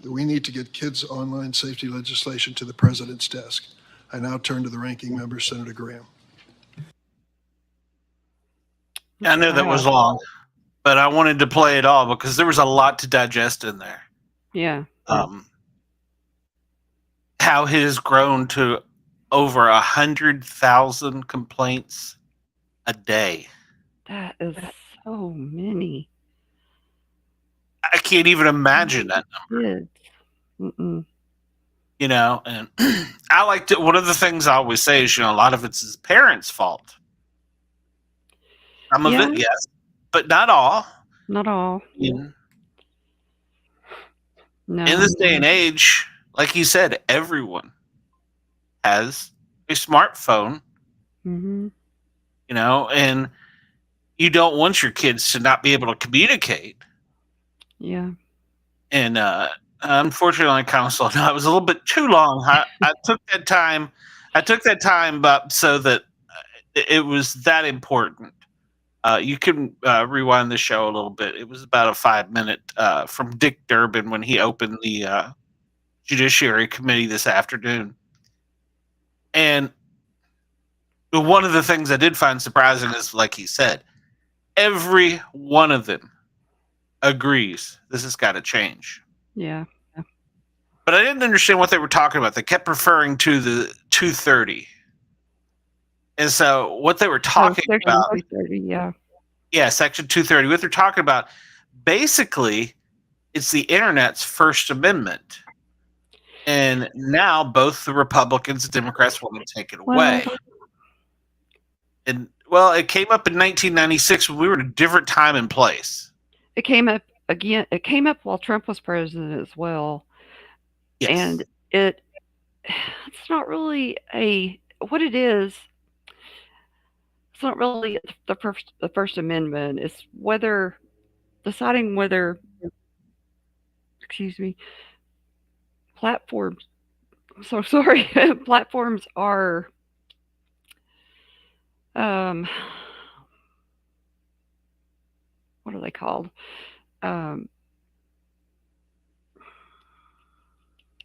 that we need to get kids' online safety legislation to the president's desk. I now turn to the ranking member, Senator Graham. I knew that was long, but I wanted to play it all because there was a lot to digest in there. Yeah. How it has grown to over 100,000 complaints a day. That is so many. I can't even imagine that number. Kids. Mm-mm. You know, and I like to, one of the things I always say is, you know, a lot of it's his parents' fault. Some of it, yes, but not all. Not all. Yeah. No. In this day and age, like he said, everyone has a smartphone. Mm-hmm. You know, and you don't want your kids to not be able to communicate. Yeah. And unfortunately, Council, no, it was a little bit too long. I took that time. I took that time, but so that it was that important. You can rewind the show a little bit. It was about a 5-minute from Dick Durbin when he opened the Judiciary Committee this afternoon. And one of the things I did find surprising is, like he said, every one of them agrees this has got to change. Yeah. But I didn't understand what they were talking about. They kept referring to the 230. And so what they were talking about, 230, yeah, Section 230, what they're talking about, basically, it's the internet's First Amendment. And now both the Republicans and Democrats want to take it away. And, well, it came up in 1996 when we were in a different time and place. It came up again. It came up while Trump was president as well. Yes. And it's not really what it is. It's not really the First Amendment. It's deciding whether, platforms. So sorry, platforms are what are they called?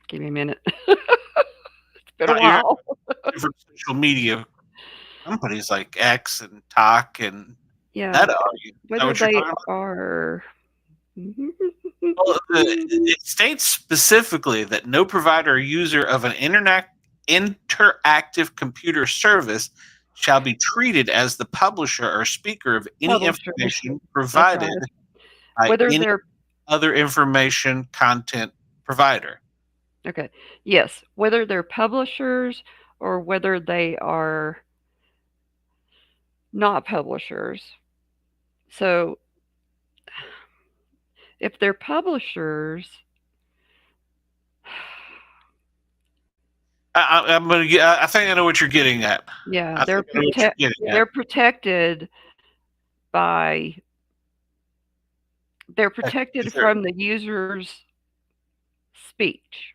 Give me a minute. It's been a while. Different social media companies like X and Talk and Meta. Whether they are. Well, it states specifically that no provider or user of an internet interactive computer service shall be treated as the publisher or speaker of any information provided by Whether any they're other information content provider. okay, yes, whether they're publishers or whether they are not publishers. So, if they're publishers, I'm gonna get. I think I know what you're getting at. yeah, they're protected by. They're protected from the user's speech.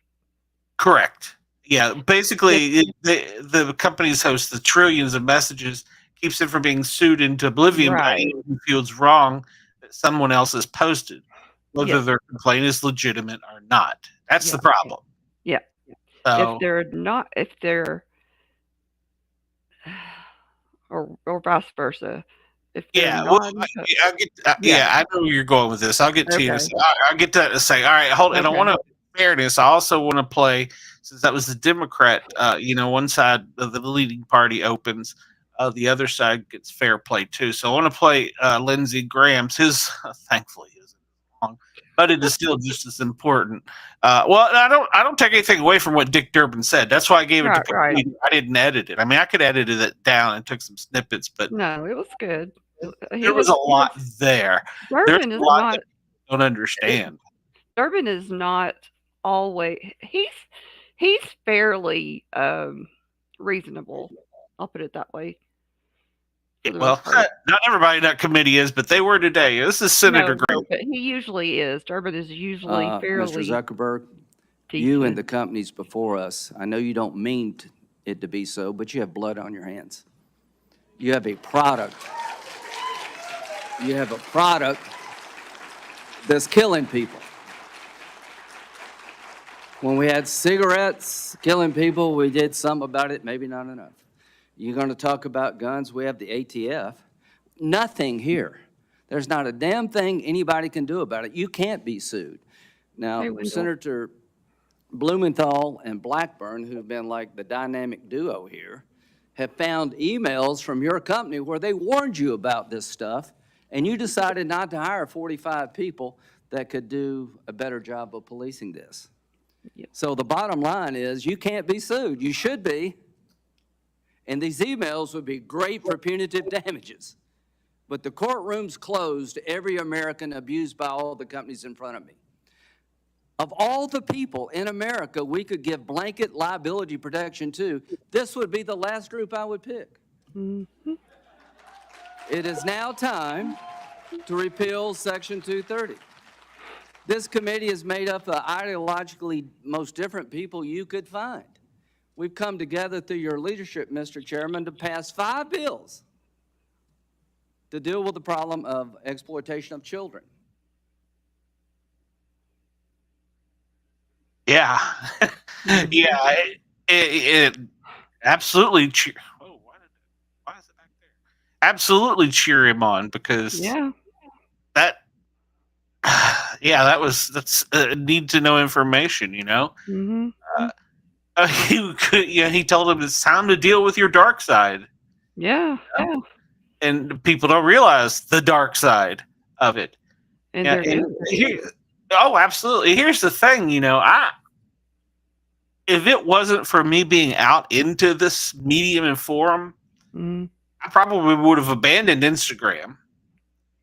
Correct. Yeah, basically, the companies host the trillions of messages, keeps it from being sued into oblivion by anyone who feels wrong that someone else has posted, whether their complaint is legitimate or not. That's the problem. Yeah. So, If they're not, or vice versa. If yeah, well, I know where you're going with this. I'll get to you. I'll get to say, all right, hold. And I want to fairness. I also want to play, since that was the Democrat. One side of the leading party opens, the other side gets fair play too. So I want to play Lindsey Graham's. His thankfully isn't long, but it is still just as important. Well, I don't take anything away from what Dick Durbin said. That's why I gave it to Pete. I didn't edit it. I mean, I could edit it down and took some snippets, but no, it was good. There was a lot there. Durbin is not. That I don't understand. Durbin is not always. He's fairly reasonable. I'll put it that way. Well, not everybody in that committee is, but they were today. This is Senator Graham. But he usually is. Durbin is usually fairly. Mr. Zuckerberg, you and the companies before us, I know you don't mean it to be so, but you have blood on your hands. You have a product. You have a product that's killing people. When we had cigarettes killing people, we did some about it, maybe not enough. You're going to talk about guns, we have the ATF. Nothing here. There's not a damn thing anybody can do about it. You can't be sued. Now, Senator Blumenthal and Blackburn, who've been like the dynamic duo here, have found emails from your company where they warned you about this stuff, and you decided not to hire 45 people that could do a better job of policing this. Yep. So the bottom line is you can't be sued. You should be. And these emails would be great for punitive damages. But the courtroom's closed to every American abused by all the companies in front of me. Of all the people in America we could give blanket liability protection to, this would be the last group I would pick. Mm-hmm. It is now time to repeal Section 230. This committee is made up of the ideologically most different people you could find. We've come together through your leadership, Mr. Chairman, to pass 5 bills to deal with the problem of exploitation of children. Yeah. Yeah. It absolutely why is it back there? Absolutely cheer him on, because that's need to know information, you know? Mm-hmm. He told him it's time to deal with your dark side. Yeah. Yeah. And people don't realize the dark side of it. Oh, absolutely. Here's the thing, if it wasn't for me being out into this medium and forum, I probably would have abandoned Instagram.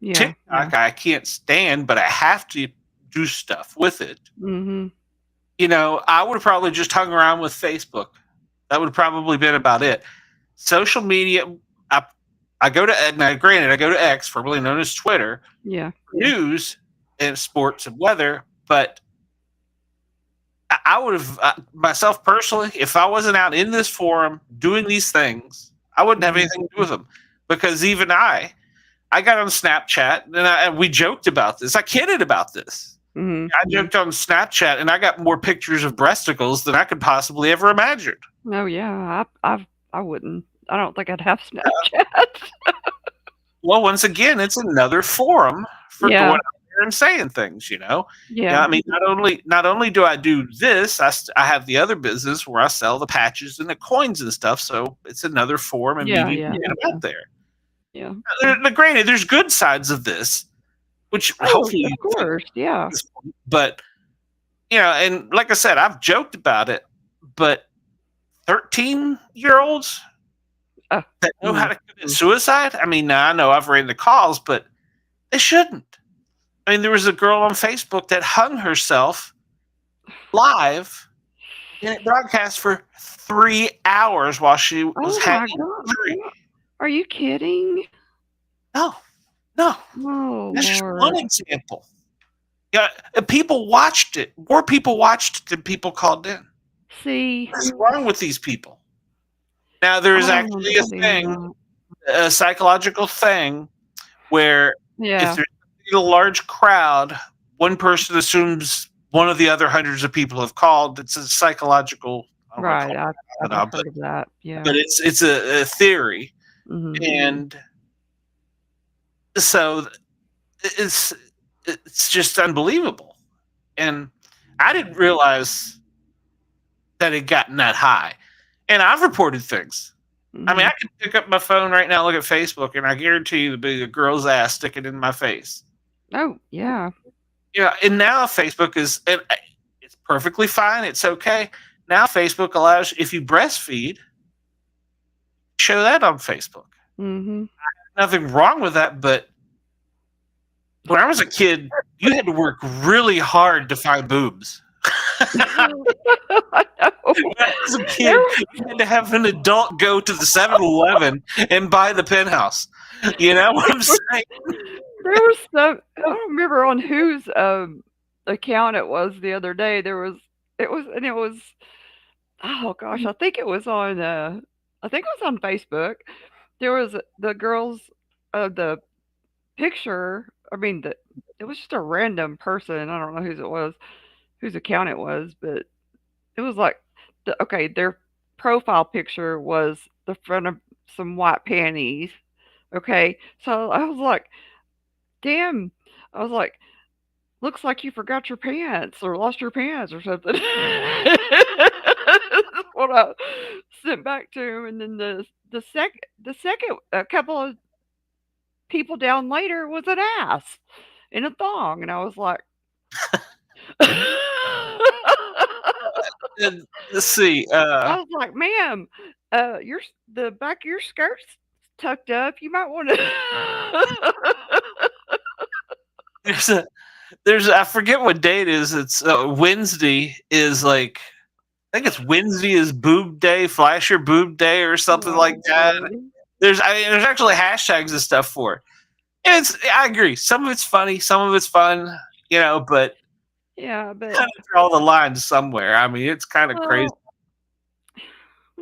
Yeah. TikTok, I can't stand, but I have to do stuff with it. Mm-hmm. I would have probably just hung around with Facebook. That would have probably been about it. Social media, I go to, now granted, I go to X, formerly known as Twitter. Yeah. News and sports and weather, but I would have, myself personally, if I wasn't out in this forum doing these things, I wouldn't have anything to do with them. Because even I got on Snapchat and we joked about this. I kidded about this. Mm-hmm. I joked on Snapchat and I got more pictures of breasticles than I could possibly ever imagine. Oh yeah, I wouldn't. I don't think I'd have Snapchat. Well, once again, it's another forum for going out there and saying things, you know? Yeah. I mean, not only do I do this, I have the other business where I sell the patches and the coins and stuff. So it's another form and medium to get them out there. Yeah. Granted, there's good sides of this, which hopefully, of course, yeah. But and like I said, I've joked about it, but 13-year-olds that know how to commit suicide. I mean, I know I've read the calls, but they shouldn't. I mean, there was a girl on Facebook that hung herself live and it broadcast for 3 hours while she was having surgery. Are you kidding? No. Oh, that's just Lord. one example. Yeah, people watched it. More people watched it than people called in. See, what's wrong with these people? Now, there is actually a psychological thing where if there's a large crowd, one person assumes one of the other hundreds of people have called. It's a psychological, right? I've heard of that. Yeah, but it's a theory, and so it's just unbelievable. And I didn't realize that it gotten that high. And I've reported things. I mean, I can pick up my phone right now, look at Facebook, and I guarantee you there'll be a girl's ass sticking in my face. Oh, yeah. And now Facebook it's perfectly fine. It's okay. Now Facebook allows, if you breastfeed, show that on Facebook. Nothing wrong with that, but when I was a kid, you had to work really hard to find boobs. When I was a kid, you had to have an adult go to the 7-Eleven and buy the penthouse. You know what I'm saying? There was some, I don't remember on whose account it was the other day. It was, oh gosh, I think it was on Facebook. There was the girls, the picture. I mean, it was just a random person. I don't know whose account it was, but it was like, their profile picture was the front of some white panties. Okay, so I was like, damn. I was like, looks like you forgot your pants or lost your pants or something. That's what I sent back to him, and then the second a couple of people down later was an ass in a thong, and I was like, let's see. I was like, ma'am, the back of your skirt's tucked up. You might want to. There's I forget what day it is. It's Wednesday. Is like I think it's Wednesday is boob day, flash your boob day, or something like that. There's actually hashtags and stuff for it. And I agree. Some of it's funny, some of it's fun, but yeah, but kind of draw the line somewhere. I mean, it's kind of crazy.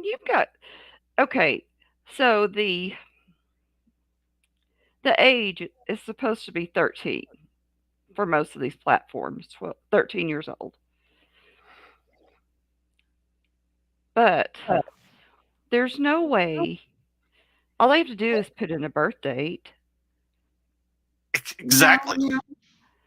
You've got so the age is supposed to be 13 for most of these platforms, 13 years old. But there's no way. All they have to do is put in a birth date. Exactly.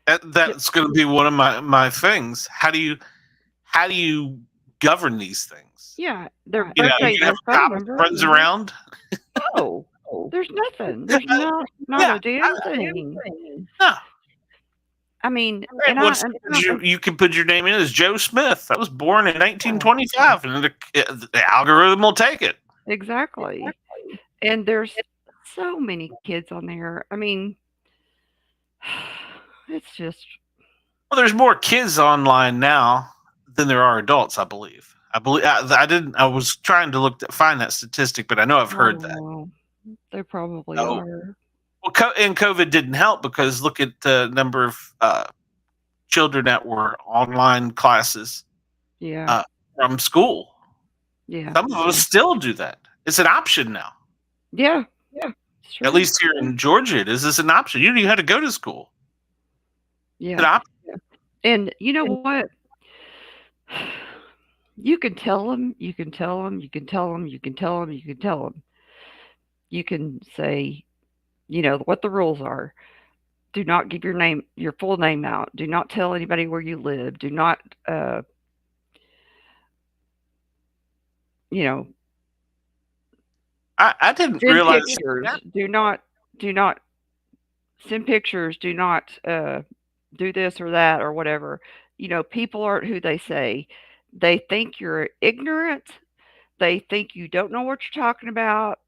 That's going to be one of my things. How do you govern these things? Yeah, their birth You date, have their phone number. runs around. No, there's nothing. There's not a damn thing. No. I mean, you can put your name in as Joe Smith. I was born in 1925, and the algorithm will take it. Exactly. And there's so many kids on there. I mean, it's just. Well, there's more kids online now than there are adults. I believe. I was trying to find that statistic, but I know I've heard that. They probably are. Well, and COVID didn't help because look at the number of children that were online classes. Yeah. From school. Yeah. Some of us still do that. It's an option now. Yeah. Yeah. At least here in Georgia, it is. It's an option. You had to go to school. Yeah. And you know what? You can tell them. You can tell them. You can tell them. You can tell them. You can tell them. You can say, what the rules are. Do not give your full name out. Do not tell anybody where you live. Do not, you know, I didn't send realize pictures. that. Do not send pictures. Do not do this or that or whatever. You know, people aren't who they say. They think you're ignorant. They think you don't know what you're talking about,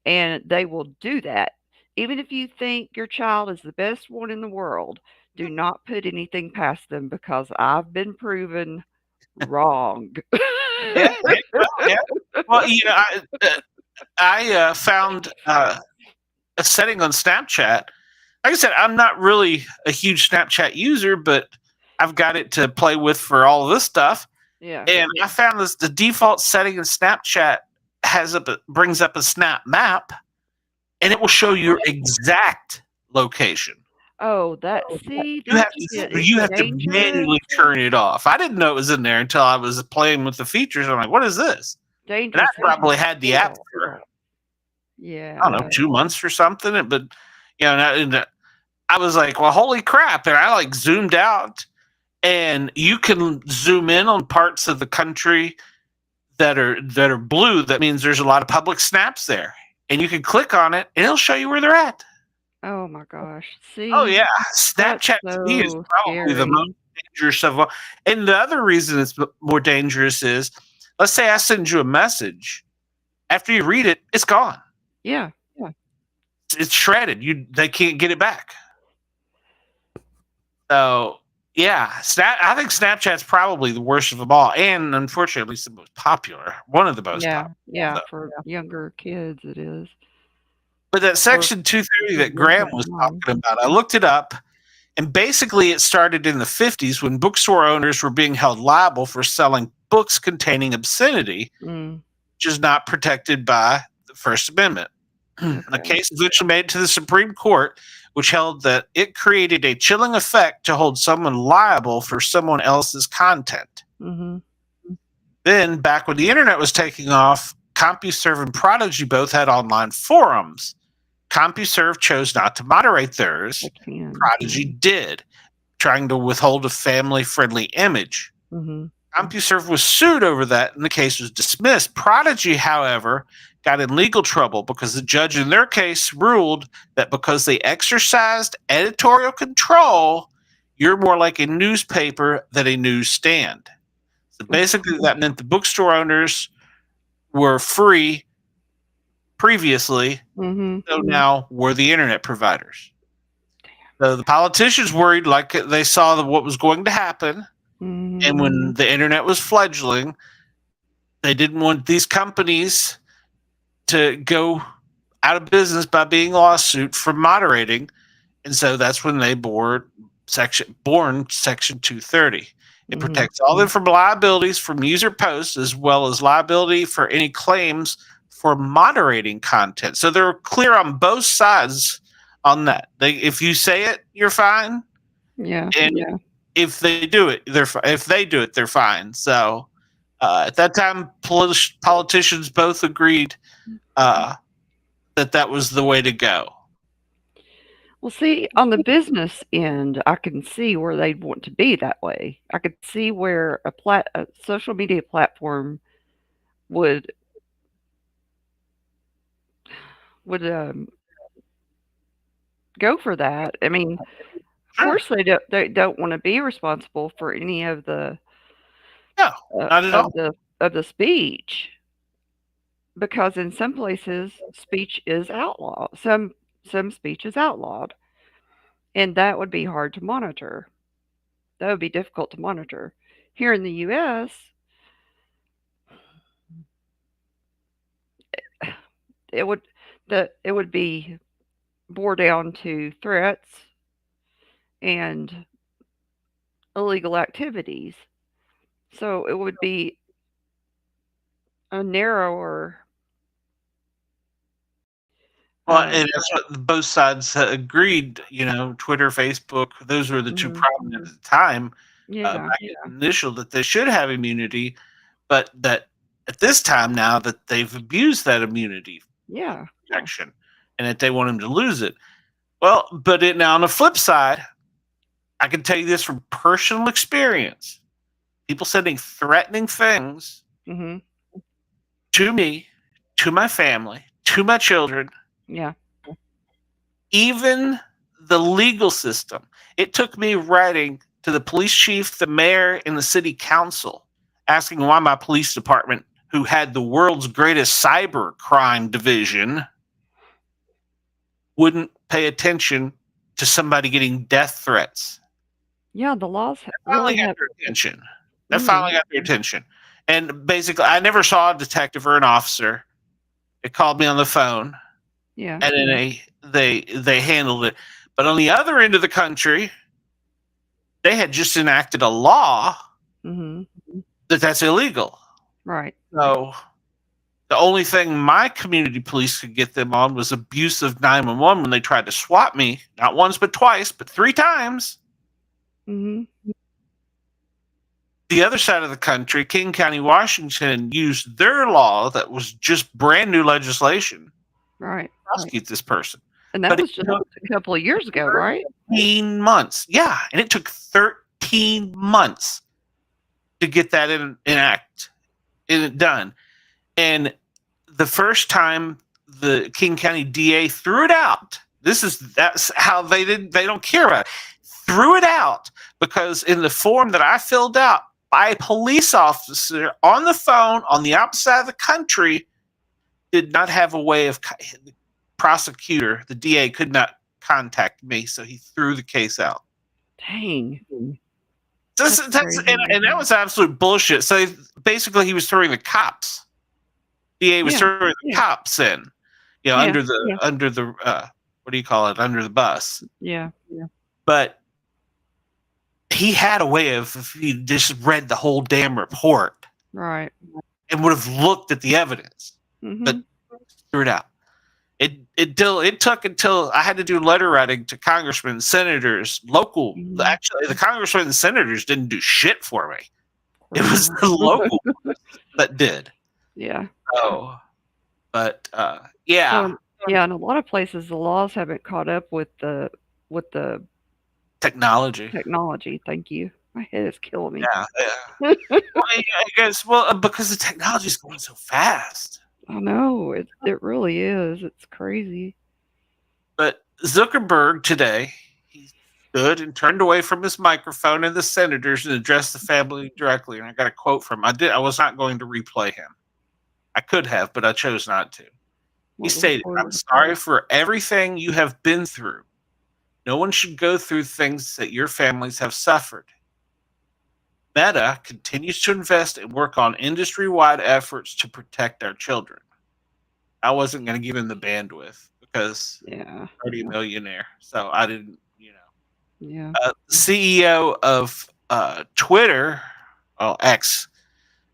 and they will do that. Even if you think your child is the best one in the world, do not put anything past them because I've been proven wrong. Yeah. Well, you know, I found a setting on Snapchat. Like I said, I'm not really a huge Snapchat user, but I've got it to play with for all of this stuff. Yeah. And I found the default setting in Snapchat brings up a snap map, and it will show your exact location. Oh, see, You have to manually turn it off. I didn't know it was in there until I was playing with the features. I'm like, what is this? Dangerous. And I probably had the app for, yeah, I don't know, 2 months or something. But, you know, and I was like, well, holy crap. And I like zoomed out, and you can zoom in on parts of the country that are blue. That means there's a lot of public snaps there. And you can click on it, and it'll show you where they're at. Oh my gosh! See? Oh yeah, Snapchat to me is probably the most dangerous of all. And the other reason it's more dangerous is, let's say I send you a message. After you read it, it's gone. Yeah. It's shredded. They can't get it back. So yeah, I think Snapchat's probably the worst of them all, and unfortunately, it's the most popular. One of the most popular. Yeah, for younger kids, it is. But that Section 230 that Graham was talking about, I looked it up, and basically it started in the 50s when bookstore owners were being held liable for selling books containing obscenity, which is not protected by the First Amendment. A case eventually made it to the Supreme Court, which held that it created a chilling effect to hold someone liable for someone else's content. Mm-hmm. Then, back when the internet was taking off, CompuServe and Prodigy both had online forums. CompuServe chose not to moderate theirs. Prodigy did, trying to withhold a family-friendly image. Mm-hmm. CompuServe was sued over that, and the case was dismissed. Prodigy, however, got in legal trouble because the judge in their case ruled that because they exercised editorial control, you're more like a newspaper than a newsstand. So basically, that meant the bookstore owners were free previously, so now we're the internet providers. So the politicians worried, like they saw what was going to happen, and when the internet was fledgling, they didn't want these companies to go out of business by being lawsuit for moderating, and so that's when they born Section 230. It protects all them from liabilities from user posts as well as liability for any claims for moderating content. So they're clear on both sides on that. If you say it, you're fine. Yeah. And if they do it, they're fine. So at that time, politicians both agreed that was the way to go. Well, see, on the business end, I can see where they'd want to be that way. I could see where a social media platform would go for that. I mean, of course they don't want to be responsible for any of the of the speech, because in some places speech is outlawed. Some speech is outlawed, and that would be hard to monitor. That would be difficult to monitor. Here in the U.S., it would be bore down to threats and illegal activities. So it would be a narrower. Well, and that's what both sides agreed. You know, Twitter, Facebook; those were the two prominent at the time. Back initial that they should have immunity, but that at this time now that they've abused that immunity protection, and that they want them to lose it. Well, but now on the flip side, I can tell you this from personal experience. People sending threatening things to me, to my family, to my children. Yeah. Even the legal system. It took me writing to the police chief, the mayor, and the city council asking why my police department, who had the world's greatest cyber crime division, wouldn't pay attention to somebody getting death threats. Yeah, the laws Finally got their attention. That finally got their attention. And basically, I never saw a detective or an officer. It called me on the phone. Yeah. And then they handled it. But on the other end of the country, they had just enacted a law that's illegal. Right. So the only thing my community police could get them on was abuse of 911 when they tried to swat me, not once but twice, but 3 times. The other side of the country, King County, Washington, used their law that was just brand new legislation Right. to prosecute this person. And that was just a couple of years ago, right? 13 months. Yeah. And it took 13 months to get that done. And the first time the King County DA threw it out, that's how they don't care about it. Threw it out because in the form that I filled out by a police officer on the phone on the opposite side of the country did not have a way of the prosecutor, the DA could not contact me, so he threw the case out. Dang. And that was absolute bullshit. So basically he was throwing the cops. DA was throwing the cops in, under the what do you call it? Under the bus. Yeah. Yeah. But he had a way of, if he just read the whole damn report, right, and would have looked at the evidence, but threw it out. It took until I had to do letter writing to congressmen, senators, local. Actually, the congressmen and senators didn't do shit for me. It was the local that did. Yeah. Oh, but yeah. Yeah, in a lot of places, the laws haven't caught up with the technology. Technology. Thank you. My head is killing me. Yeah. I guess because the technology is going so fast. I know it really is. It's crazy. But Zuckerberg today, he stood and turned away from his microphone and the senators and addressed the family directly. And I got a quote from him. I was not going to replay him. I could have, but I chose not to. He stated, "I'm sorry for everything you have been through. No one should go through things that your families have suffered. Meta continues to invest and work on industry-wide efforts to protect our children." I wasn't going to give him the bandwidth because I'm already a millionaire, so I didn't, Yeah. CEO of Twitter, X,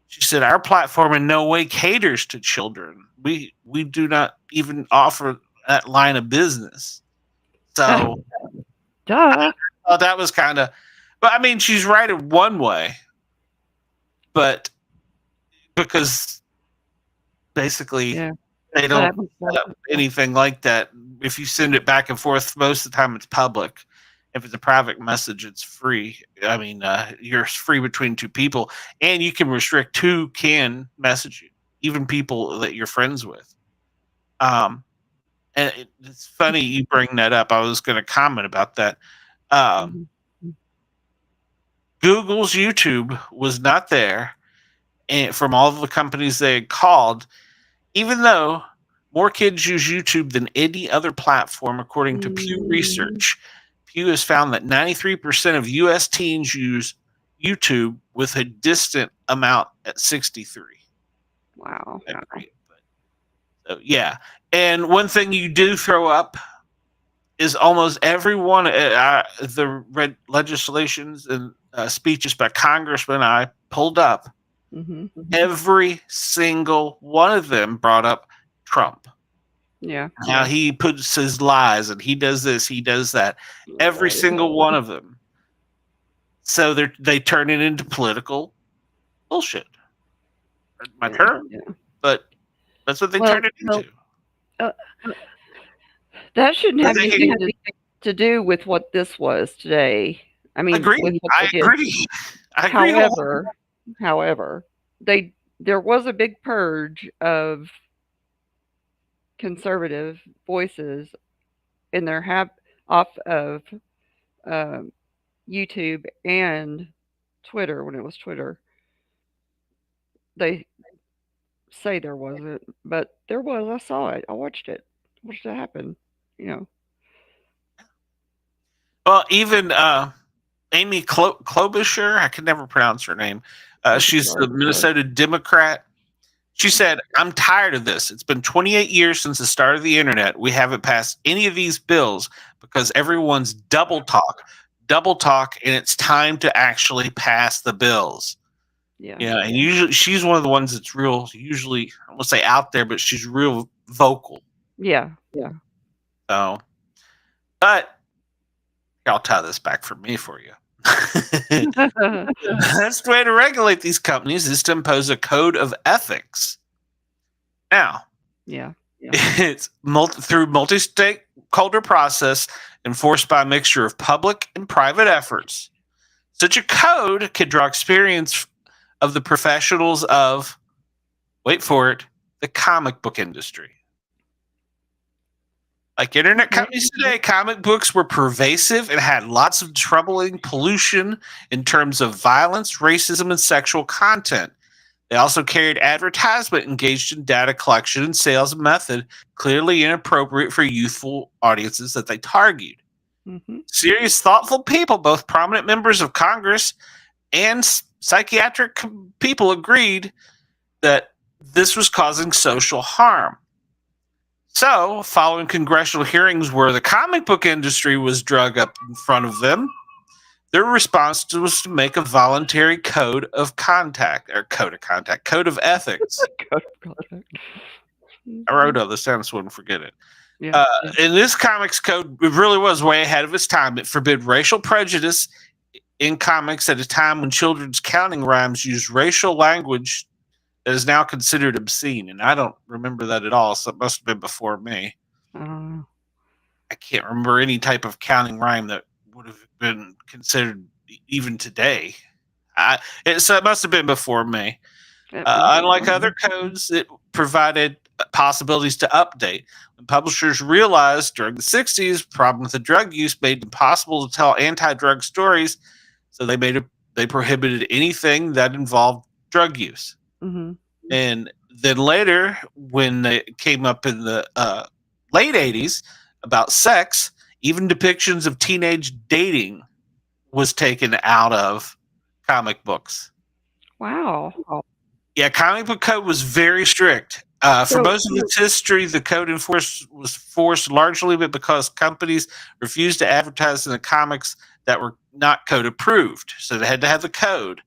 she said, "Our platform in no way caters to children. We do not even offer that line of business." So, that was kind of, but I mean, she's right in one way, but because basically they don't set up anything like that. If you send it back and forth, most of the time it's public. If it's a private message, it's free. I mean, you're free between 2 people, and you can restrict who can message you, even people that you're friends with. And it's funny you bring that up. I was going to comment about that. Google's YouTube was not there, and from all of the companies they had called, even though more kids use YouTube than any other platform, according to Pew Research. Pew has found that 93% of U.S. teens use YouTube, with a distant amount at 63. Wow. So, yeah. And one thing you do throw up is almost every one of the legislations and speeches by congressmen I pulled up. Every single one of them brought up Trump. Yeah. How he puts his lies and he does this, he does that. Every single one of them. So they turn it into political bullshit. My term. But that's what they turn it into. That shouldn't I have think anything to do with what this was today. I mean, Agreed. with what I they did. agree. I agree. However, there was a big purge of conservative voices in their off of YouTube and Twitter when it was Twitter. They say there wasn't, but there was. I saw it. I watched it. Watched it happen. You know. Well, even Amy Klobuchar, I can never pronounce her name. She's the Minnesota Democrat. She said, "I'm tired of this. It's been 28 years since the start of the internet. We haven't passed any of these bills because everyone's double talk, and it's time to actually pass the bills." Yeah. Yeah, and usually she's one of the ones that's usually, I won't say out there, but she's real vocal. Yeah. So, but I'll tie this back for me for you. The best way to regulate these companies is to impose a code of ethics. Now, it's through multi-stakeholder process enforced by a mixture of public and private efforts. Such a code could draw experience of the professionals of, wait for it, the comic book industry. Like internet companies today, comic books were pervasive and had lots of troubling pollution in terms of violence, racism, and sexual content. They also carried advertisement engaged in data collection and sales method clearly inappropriate for youthful audiences that they targeted. Serious, thoughtful people, both prominent members of Congress and psychiatric people, agreed that this was causing social harm. So, following congressional hearings where the comic book industry was drug up in front of them, their response was to make a voluntary code of ethics. I wrote all this down so I wouldn't forget it. In this comics code, it really was way ahead of its time. It forbid racial prejudice in comics at a time when children's counting rhymes used racial language that is now considered obscene. And I don't remember that at all, so it must have been before me. I can't remember any type of counting rhyme that would have been considered even today. So it must have been before me. Unlike other codes, it provided possibilities to update. When publishers realized during the 60s, problem with the drug use made it impossible to tell anti-drug stories, so they prohibited anything that involved drug use. And then later, when they came up in the late 80s about sex, even depictions of teenage dating was taken out of comic books. Wow. Yeah, comic book code was very strict. For most of its history, the code was forced largely because companies refused to advertise in the comics that were not code approved. So they had to have the code.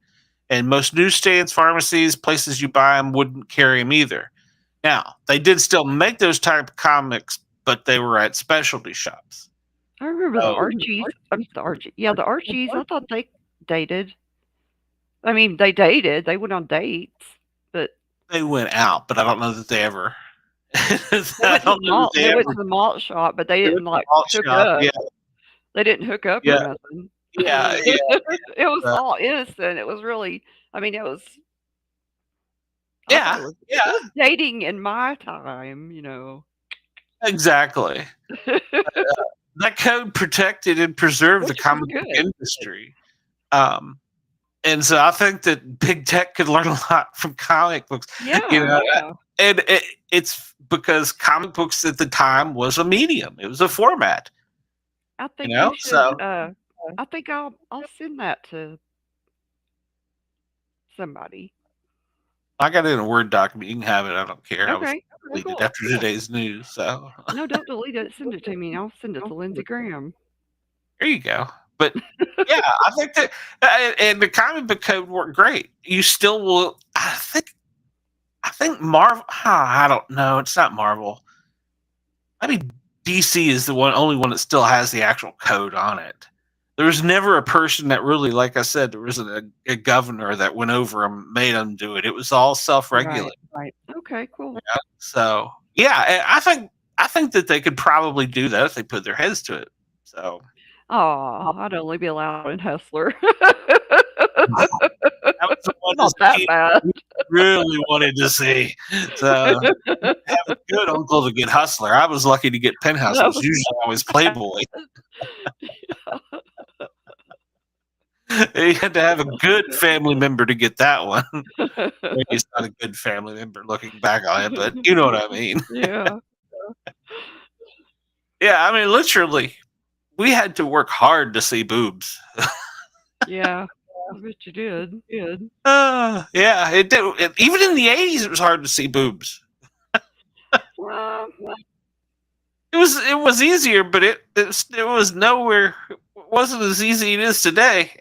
And most newsstands, pharmacies, places you buy them wouldn't carry them either. Now, they did still make those type of comics, but they were at specialty shops. I remember the Archies. The Archies. I thought they dated. I mean, they dated. They went on dates, but they went out. But I don't know that they ever. They went to the malt shop, but they didn't hook up. Yeah. They didn't hook up or nothing. Yeah. It was all innocent. It was really. I mean, it was. Yeah. It was dating in my time, you know. Exactly. That code protected and preserved the comic book industry. And so I think that big tech could learn a lot from comic books. And it's because comic books at the time was a medium. It was a format. I think you should, I think I'll send that to somebody. I got it in a Word document. You can have it. I don't care. Okay. I was deleted after today's news. So no, don't delete it. Send it to me. I'll send it to Lindsey Graham. There you go. But yeah, I think that and the comic book code worked great. You still will. I think Marvel. I don't know. It's not Marvel. I mean, DC is the only one that still has the actual code on it. There was never a person that really, like I said, there wasn't a governor that went over and made them do it. It was all self-regulated. Right. Okay, cool. Yeah, so, yeah, I think I think that they could probably do that if they put their heads to it. So. Oh, I'd only be allowed in Hustler. That was the one Not that bad. really wanted to see. So have a good uncle to get Hustler. I was lucky to get Penthouse. It was usually always Playboy. You had to have a good family member to get that one. Maybe it's not a good family member looking back on it, but you know what I mean. Yeah. Yeah, I mean, literally, we had to work hard to see boobs. Yeah, I bet you did. Yeah, it did. Even in the 80s, it was hard to see boobs. Well, It was easier, but it was nowhere. It wasn't as easy as it is today.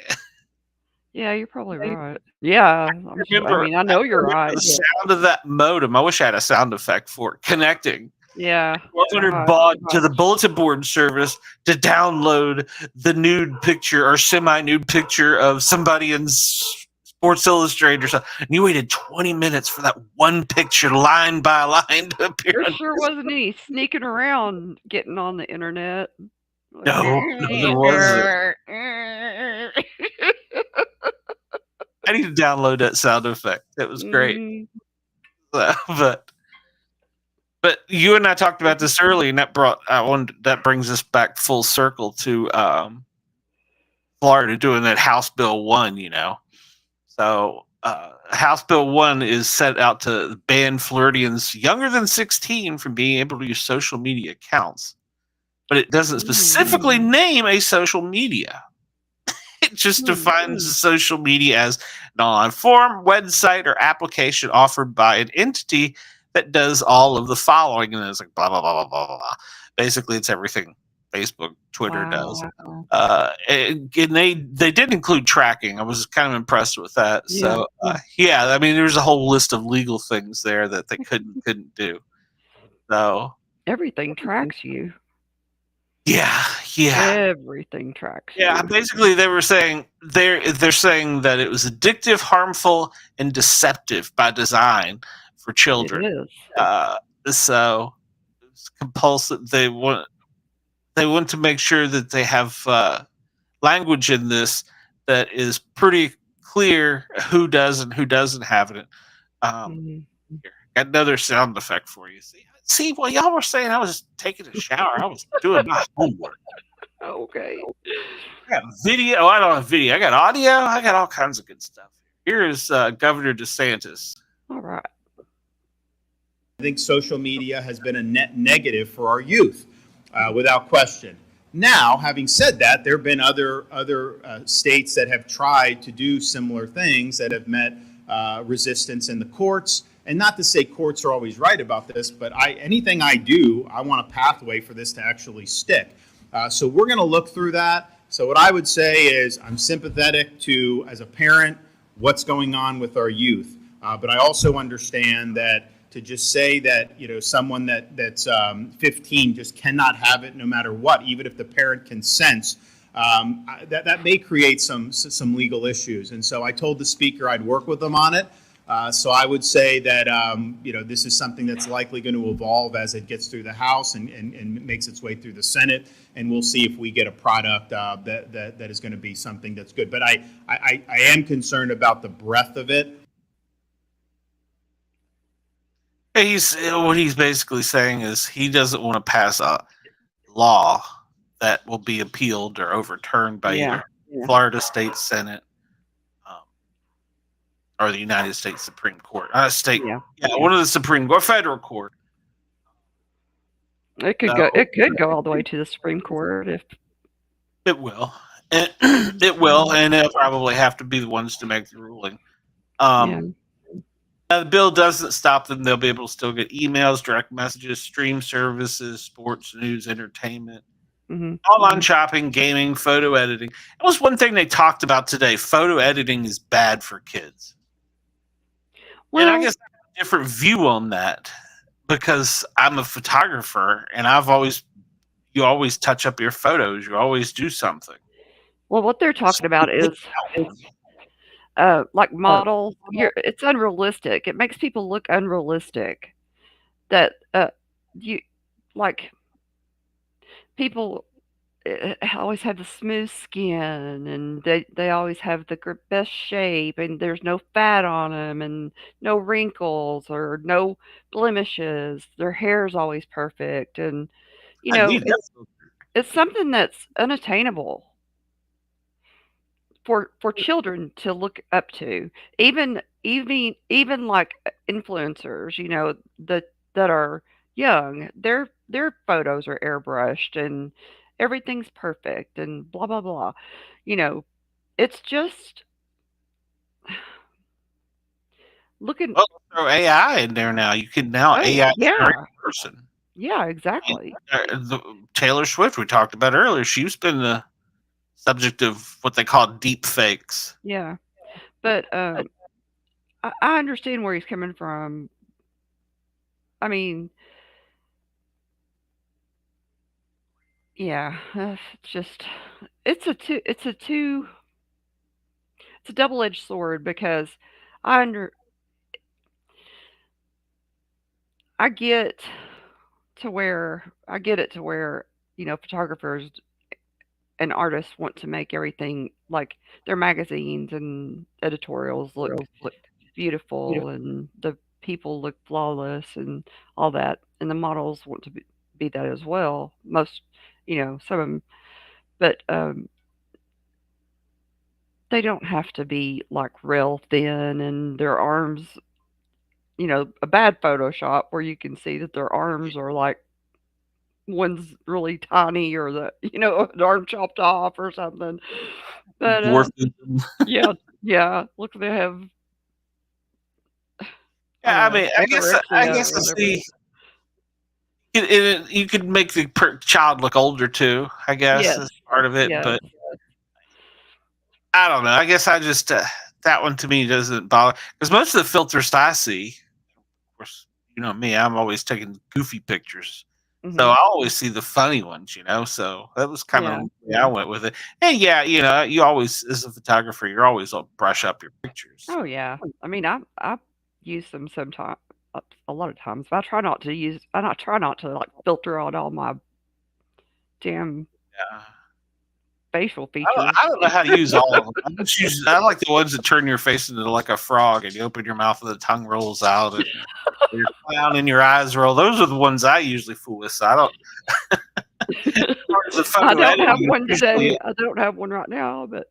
yeah, you're probably right. Yeah, I know you're right. The sound of that modem. I wish I had a sound effect for it. Connecting. Yeah. 100 baud to the bulletin board service to download the nude picture or semi-nude picture of somebody in Sports Illustrated or something. And you waited 20 minutes for that one picture, line by line, to appear. There sure wasn't any sneaking around getting on the internet. No, there wasn't. I need to download that sound effect. That was great. But you and I talked about this earlier, and that brings us back full circle to Florida doing that House Bill 1, you know. So House Bill 1 is set out to ban Floridians younger than 16 from being able to use social media accounts. But it doesn't specifically name a social media. It just defines social media as an online forum, website, or application offered by an entity that does all of the following, and it's like blah blah blah blah blah blah. Basically, it's everything Facebook, Twitter does. And they did include tracking. I was kind of impressed with that. Yeah. So yeah, I mean, there's a whole list of legal things there that they couldn't do. So Everything tracks you. yeah. Everything tracks you. Yeah, basically they were saying they're saying that it was addictive, harmful, and deceptive by design for children. It is. So it's compulsive. They want to make sure that they have language in this that is pretty clear who does and who doesn't have it. Here, got another sound effect for you. See, while y'all were saying I was taking a shower, I was doing my homework. Okay. I got video. Oh, I don't have video. I got audio. I got all kinds of good stuff. Here is Governor DeSantis. All right. I think social media has been a net negative for our youth, without question. Now, having said that, there have been other states that have tried to do similar things that have met resistance in the courts. And not to say courts are always right about this, but anything I do, I want a pathway for this to actually stick. So we're going to look through that. So what I would say is I'm sympathetic to, as a parent, what's going on with our youth. But I also understand that to just say that, you know, someone that's 15 just cannot have it no matter what, even if the parent consents, that may create some legal issues. And so I told the speaker I'd work with them on it. So I would say that, you know, this is something that's likely going to evolve as it gets through the House and makes its way through the Senate. And we'll see if we get a product that is going to be something that's good. But I am concerned about the breadth of it. What he's basically saying is he doesn't want to pass a law that will be appealed or overturned by either Florida State Senate or the United States Supreme Court. One of the Supreme Court, federal court. It could go all the way to the Supreme Court if it will. It will, and they'll probably have to be the ones to make the ruling. The bill doesn't stop them. They'll be able to still get emails, direct messages, stream services, sports, news, entertainment, online shopping, gaming, photo editing. That was one thing they talked about today. Photo editing is bad for kids. Well, and I guess I have a different view on that because I'm a photographer and you always touch up your photos. You always do something. Well, what they're talking about is like models. It's unrealistic. It makes people look unrealistic. That like people always have the smooth skin, and they always have the best shape, and there's no fat on them, and no wrinkles or no blemishes. Their hair is always perfect, and you I know need that. it's something that's unattainable for children to look up to. Even like influencers, that are young, their photos are airbrushed and everything's perfect and blah blah blah. You know, it's just looking. Well, throw AI in there now. You can now Oh, AI yeah. generate a person. Yeah, exactly. Taylor Swift we talked about earlier. She's been the subject of what they call deep fakes. Yeah. But I understand where he's coming from. I mean, yeah, it's just it's a double-edged sword because I under I get I get it to where, photographers and artists want to make everything like their magazines and editorials look beautiful, and the people look flawless and all that, and the models want to be that as well. Most, some of them, but they don't have to be like real thin and their arms, a bad Photoshop where you can see that their arms are like one's really tiny or an arm chopped off or something. But yeah, look, they have. Yeah, I mean, I guess it's the. You could make the child look older too. I guess Yes. is part of it, Yes. but I don't know. I guess I just that one to me doesn't bother because most of the filters I see, of course, you know me, I'm always taking goofy pictures, so I always see the funny ones. So that was kind of the way I went with it. And yeah, you always as a photographer, you're always on brush up your pictures. Oh yeah. I mean, I use them sometimes, a lot of times, but I try not to like filter out all my damn facial features. I don't know how to use all of them. I like the ones that turn your face into like a frog, and you open your mouth and the tongue rolls out, and your clown and your eyes roll. Those are the ones I usually fool with. So I don't. I don't have one today. I don't have one right now, but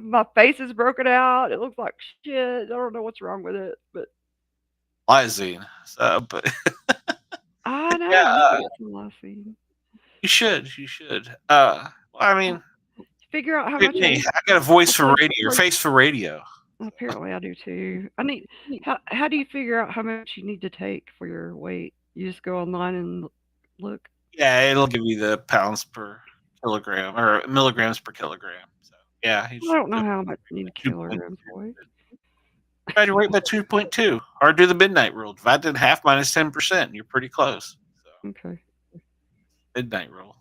my face is broken out. It looks like shit. I don't know what's wrong with it, but lysine. So, but I know. Yeah, Lysine. you should. Well, I mean, Figure out how look much. at me. I got a voice for radio, or face for radio. Apparently, I do too. How do you figure out how much you need to take for your weight? You just go online and look. Yeah, it'll give you the pounds per kilogram or milligrams per kilogram. So yeah, I don't know how much you need kilograms for. Divide your weight by 2.2, or do the midnight rule. Divide it in half minus 10%. You're pretty close. So, okay. Midnight rule.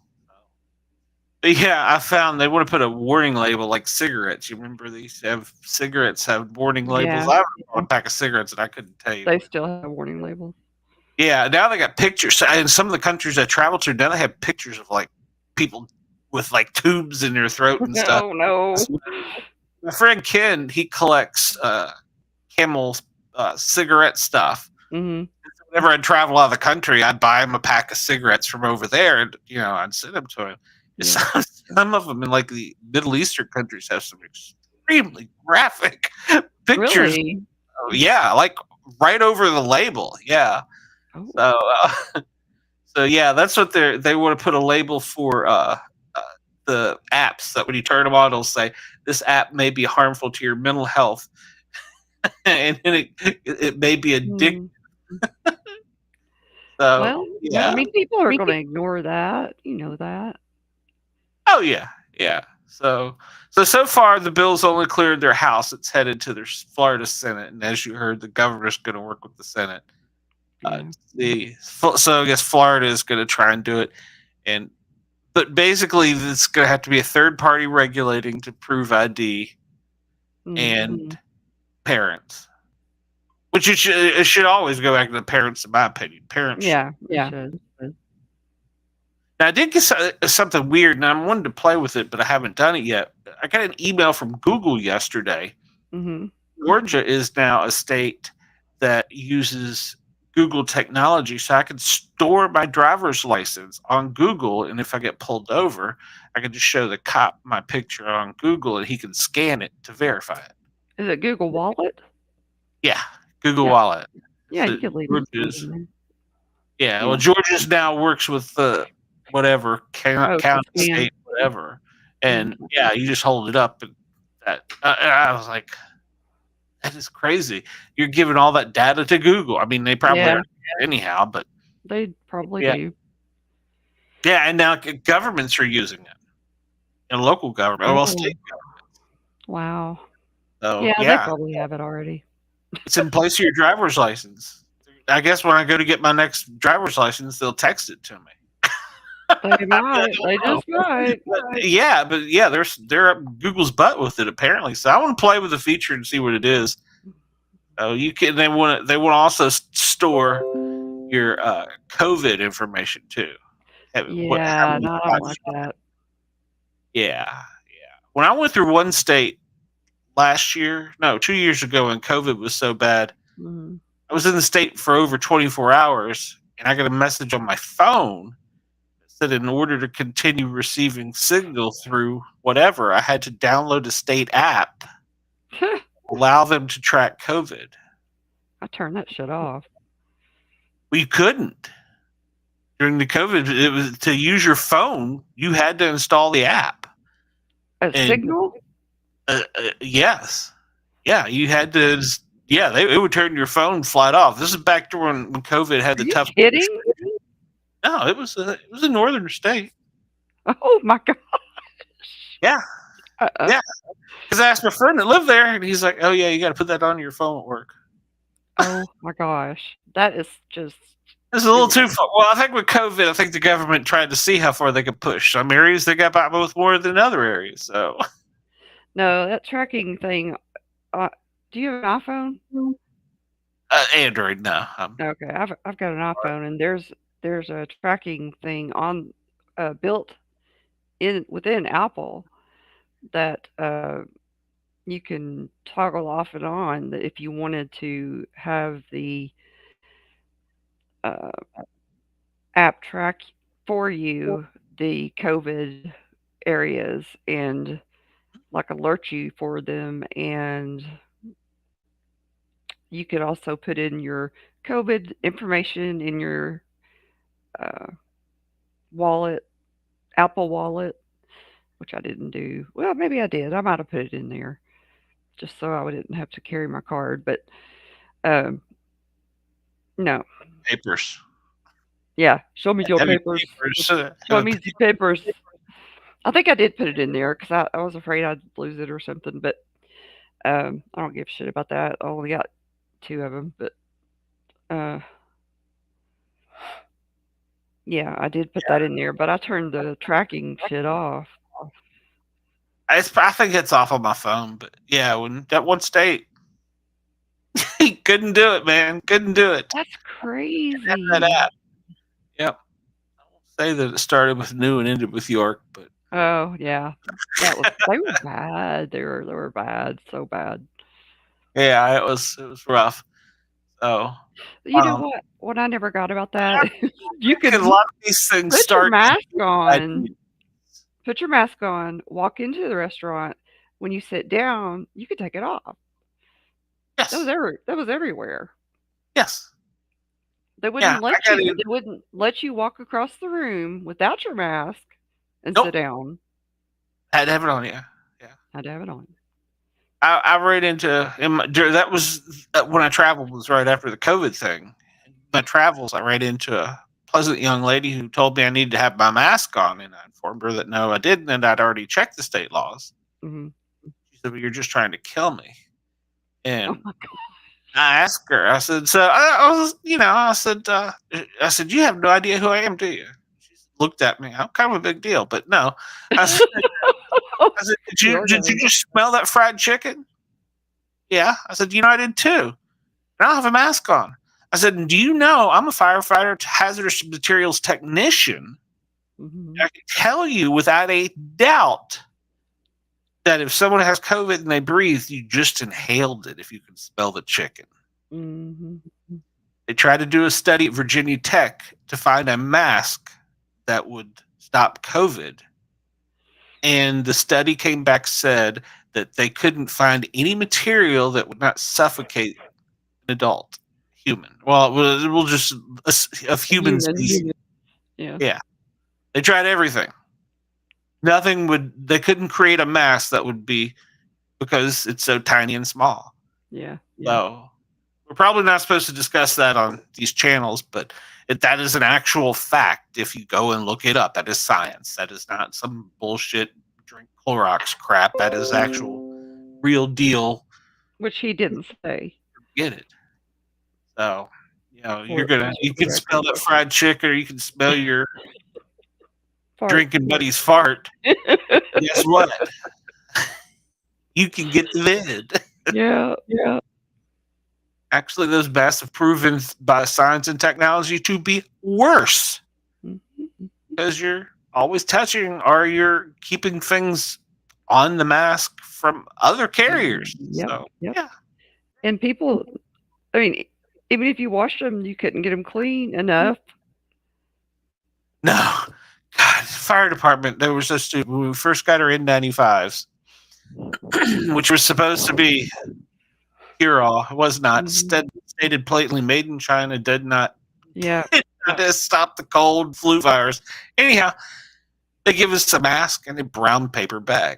But yeah, I found they want to put a warning label like cigarettes. You remember these cigarettes have warning labels? Yeah. I bought a pack of cigarettes and I couldn't tell you. They still have warning labels. Yeah, now they got pictures. In some of the countries I traveled to, now they have pictures of like people with like tubes in their throat and stuff. Oh no. My friend Ken, he collects Camel cigarette stuff. Mm-hmm. Whenever I'd travel out of the country, I'd buy him a pack of cigarettes from over there, and I'd send them to him. Yeah. Some of them in like the Middle Eastern countries have some extremely graphic pictures. Really? Yeah, like right over the label. Yeah. Oh. So yeah, that's what they want to put a label for the apps that when you turn them on, it'll say this app may be harmful to your mental health, and then it may be addictive. So, well, yeah. I mean, people are going to ignore that. You know that. Oh yeah. So far the bill's only cleared their House. It's headed to their Florida Senate, and as you heard, the governor's going to work with the Senate. So I guess Florida is going to try and do it, but basically it's going to have to be a third party regulating to prove ID and parents, which it should always go back to the parents, in my opinion. Parents, Yeah. Now, I did get something weird, and I wanted to play with it, but I haven't done it yet. I got an email from Google yesterday. Mm-hmm. Georgia is now a state that uses Google technology, so I can store my driver's license on Google, and if I get pulled over, I can just show the cop my picture on Google, and he can scan it to verify it. Is it Google Wallet? Yeah, Google Wallet. Yeah, So you can leave Georgia's, it. yeah, well, Georgia's now works with whatever county, state, whatever, and yeah, you just hold it up, and that I was like, that is crazy. You're giving all that data to Google. I mean, they probably already have it anyhow, but they probably yeah. do. Yeah, and now governments are using it, and local government, well, state government. Wow. So yeah, yeah, they probably have it already. It's in place of your driver's license. I guess when I go to get my next driver's license, they'll text it to me. They might. They just might. But yeah, they're up Google's butt with it apparently. So I want to play with the feature and see what it is. So you can. They want to also store your COVID information too. Yeah, no, I don't like that. Yeah. When I went through one state last year, 2 years ago, when COVID was so bad, I was in the state for over 24 hours, and I got a message on my phone that said in order to continue receiving signal through whatever, I had to download a state app, allow them to track COVID. I turned that shit off. Well, you couldn't. During the COVID, it was to use your phone, you had to install the app. Signal? Yes. Yeah, you had to. Yeah, it would turn your phone flat off. This is back to when COVID had the tough. Kidding? No, it was a northern state. Oh my gosh. Yeah. Yeah. Because I asked my friend that lived there, and he's like, "Oh yeah, you got to put that on your phone at work." Oh my gosh, that is just. It's a little too far. Well, I think with COVID, I think the government tried to see how far they could push. Some areas they got by with more than other areas. So. No, that tracking thing. Do you have an iPhone? Android, no. Okay, I've got an iPhone, and there's a tracking thing on built in within Apple that you can toggle off and on. That if you wanted to have the app track for you the COVID areas and like alert you for them, and you could also put in your COVID information in your wallet, Apple Wallet, which I didn't do. Well, maybe I did. I might have put it in there just so I didn't have to carry my card. But no. Papers. Yeah, show me your papers. Show me the papers. I think I did put it in there because I was afraid I'd lose it or something. But I don't give a shit about that. I only got 2 of them. But yeah, I did put that in there. But I turned the tracking shit off. I think it's off on my phone. But yeah, when that one state, he couldn't do it, man. Couldn't do it. That's crazy. That app. Yep. I won't say that it started with New and ended with York, but. Oh yeah, they were bad. They were bad, so bad. Yeah, it was rough. So you know what I never got about that. You could a lot of these things put your start. mask on. Put your mask on. Walk into the restaurant. When you sit down, you could take it off. Yes, that was everywhere. Yes. They wouldn't They wouldn't let you walk across the room without your mask and sit down. Had to have it on, yeah. Had to have it on. I ran into that was when I traveled, was right after the COVID thing. My travels, I ran into a pleasant young lady who told me I needed to have my mask on, and I informed her that no, I didn't, and I'd already checked the state laws. Mm-hmm. She said, "Well, you're just trying to kill me." And I asked her, I said, "So I said, you have no idea who I am, do you?" She looked at me. I'm kind of a big deal, but no. I said, did you just smell that fried chicken? Yeah. I said, I did too. And I don't have a mask on. I said, do you know I'm a firefighter, hazardous materials technician, I can tell you without a doubt that if someone has COVID and they breathe, you just inhaled it if you can smell the chicken. They tried to do a study at Virginia Tech to find a mask that would stop COVID. And the study came back said that they couldn't find any material that would not suffocate an adult human. Well, we'll just of human species. Yeah. They tried everything. Nothing would. They couldn't create a mask that would be because it's so tiny and small. Yeah. So we're probably not supposed to discuss that on these channels, but that is an actual fact. If you go and look it up, that is science. That is not some bullshit drink Clorox crap. That is actual real deal. Which he didn't say. Get it. So, you can smell that fried chicken, or you can smell your drinking buddy's fart. Guess what? You can get the vid. Yeah. Actually, those masks have proven by science and technology to be worse because you're always touching or you're keeping things on the mask from other carriers. So, yeah. And people, I mean, even if you washed them, you couldn't get them clean enough. No. God, fire department, they were so stupid. When we first got our N95s, which was supposed to be cure-all, it was not. Stated blatantly made in China, did not stop the cold flu virus. Anyhow, they give us a mask and a brown paper bag.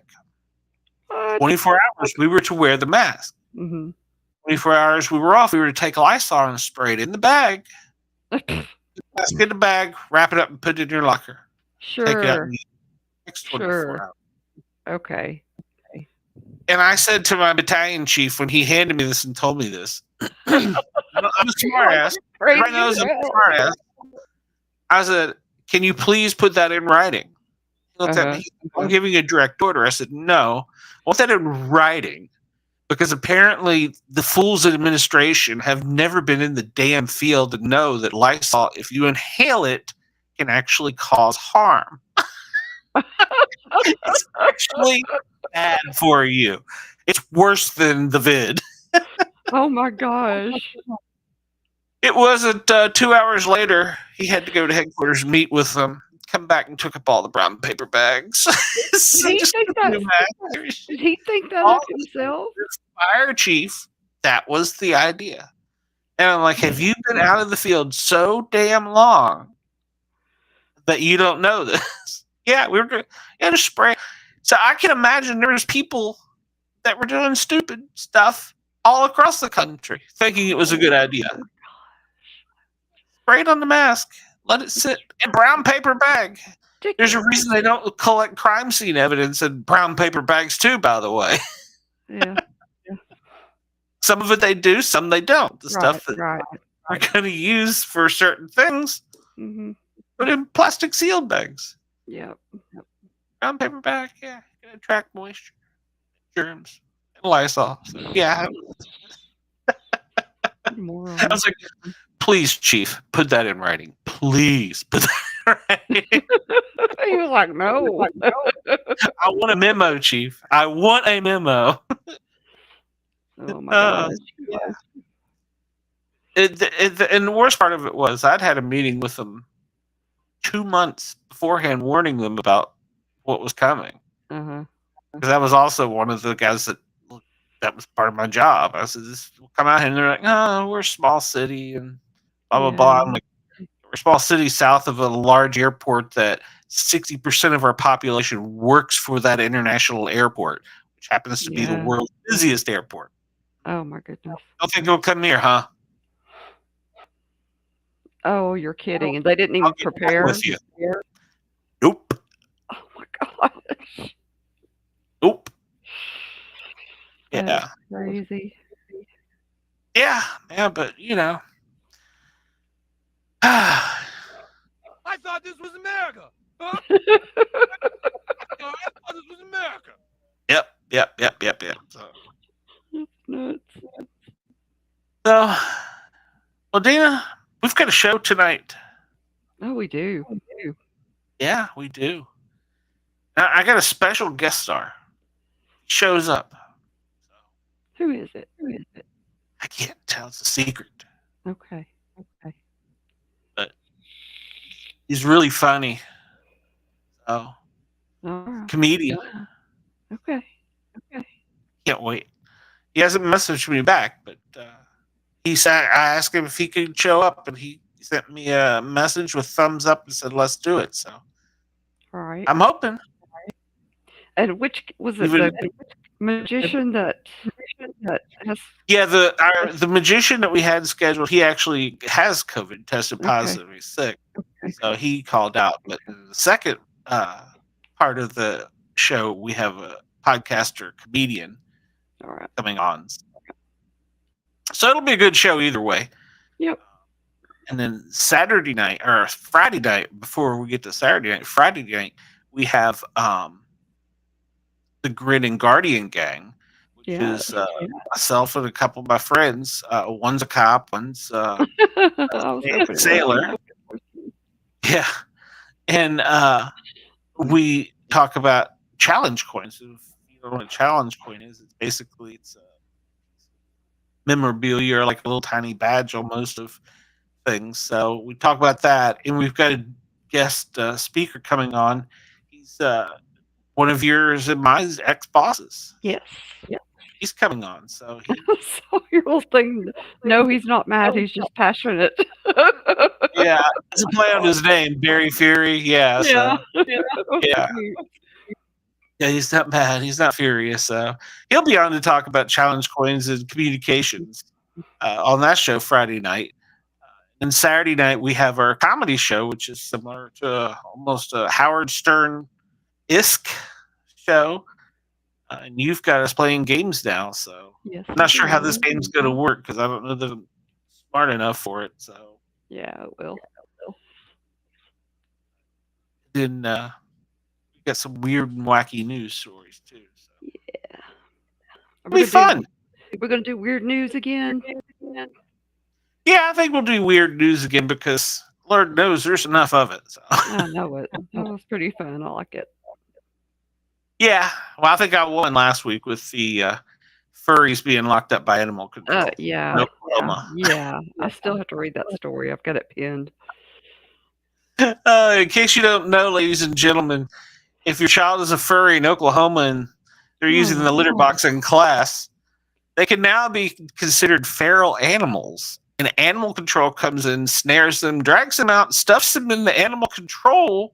24 hours we were to wear the mask. 24 hours we were off, we were to take Lysol and spray it in the bag. Mask in the bag, wrap it up and put it in your locker. Sure. Take it out and next 24 hours. Okay. And I said to my battalion chief when he handed me this and told me this, I'm a smart ass. Everybody knows I'm a smart ass. I said, can you please put that in writing? He looked at me, I'm giving you a direct order. I said, no, I want that in writing because apparently the fools in administration have never been in the damn field to know that Lysol, if you inhale it, can actually cause harm. It's actually bad for you. It's worse than the vid. Oh my gosh. It wasn't 2 hours later. He had to go to headquarters, meet with them, come back and took up all the brown paper bags. Did he think that of himself? Fire chief, that was the idea. And I'm like, have you been out of the field so damn long that you don't know this? Yeah, we were going to spray. So I can imagine there was people that were doing stupid stuff all across the country thinking it was a good idea. Spray it on the mask. Let it sit in brown paper bag. There's a reason they don't collect crime scene evidence in brown paper bags too, by the way. Yeah. Some of it they do, some they don't. The stuff that are going to use for certain things, put in plastic sealed bags. Yep. Brown paper bag, yeah, can attract moisture, germs, and Lysol. So, yeah. I was like, please, chief, put that in writing. Please put that in writing. He was like, no. I want a memo, chief. I want a memo. Oh my gosh. Yeah. And the worst part of it was I'd had a meeting with them 2 months beforehand warning them about what was coming. Because that was also one of the guys that was part of my job. I said, this will come out, and they're like, oh, we're a small city and blah, blah, blah. I'm like, we're a small city south of a large airport that 60% of our population works for that international airport, which happens to be the world's busiest airport. Oh my goodness. Don't think it'll come near, huh? Oh, you're kidding. And they didn't even prepare? With you. Nope. Oh my gosh. Nope. Yeah. That's crazy. Yeah, but you know. I thought this was America. Huh? I thought this was America. Yep. So. Nuts. So, well, Dana, we've got a show tonight. Oh, we do. Yeah, we do. Now, I got a special guest star. He shows up. Who is it? I can't tell. It's a secret. Okay. But he's really funny. So, comedian. Okay. Can't wait. He hasn't messaged me back, but he said I asked him if he could show up, and he sent me a message with thumbs up and said, "Let's do it." So, All right. I'm hoping. And which was it? Even- The magician that has. Yeah, the magician that we had scheduled, he actually has COVID, tested positive, he's sick, so he called out. But in the second part of the show, we have a podcaster comedian coming on, so it'll be a good show either way. Yep. And then Saturday night or Friday night, before we get to Saturday night, Friday night we have the Grid and Guardian gang. Is myself and a couple of my friends. One's a cop, one's a sailor. Yeah. And we talk about challenge coins. If you don't know what a challenge coin is, it's memorabilia, or like a little tiny badge almost of things. So we talk about that. And we've got a guest speaker coming on. He's one of yours and my ex-bosses. Yes. He's coming on, so so your whole thing. No, he's not mad. He's just passionate. yeah, it's a play on his name, Barry Fury. Yeah, so, yeah. He's not mad. He's not furious. So he'll be on to talk about challenge coins and communications on that show Friday night. And Saturday night we have our comedy show, which is similar to almost a Howard Stern-esque show. And you've got us playing games now, so I'm not sure how this game's going to work because I don't know that I'm smart enough for it. So yeah, it will. Then we got some weird and wacky news stories too. So. Yeah, it'll be fun. We're going to do weird news again. Yeah, I think we'll do weird news again because Lord knows there's enough of it. So. I know it. That was pretty fun. I like it. Yeah, well, I think I won last week with the furries being locked up by animal control. Yeah. I still have to read that story. I've got it pinned. In case you don't know, ladies and gentlemen, if your child is a furry in Oklahoma and they're using the litter box in class, they can now be considered feral animals. And animal control comes in, snares them, drags them out, stuffs them in the animal control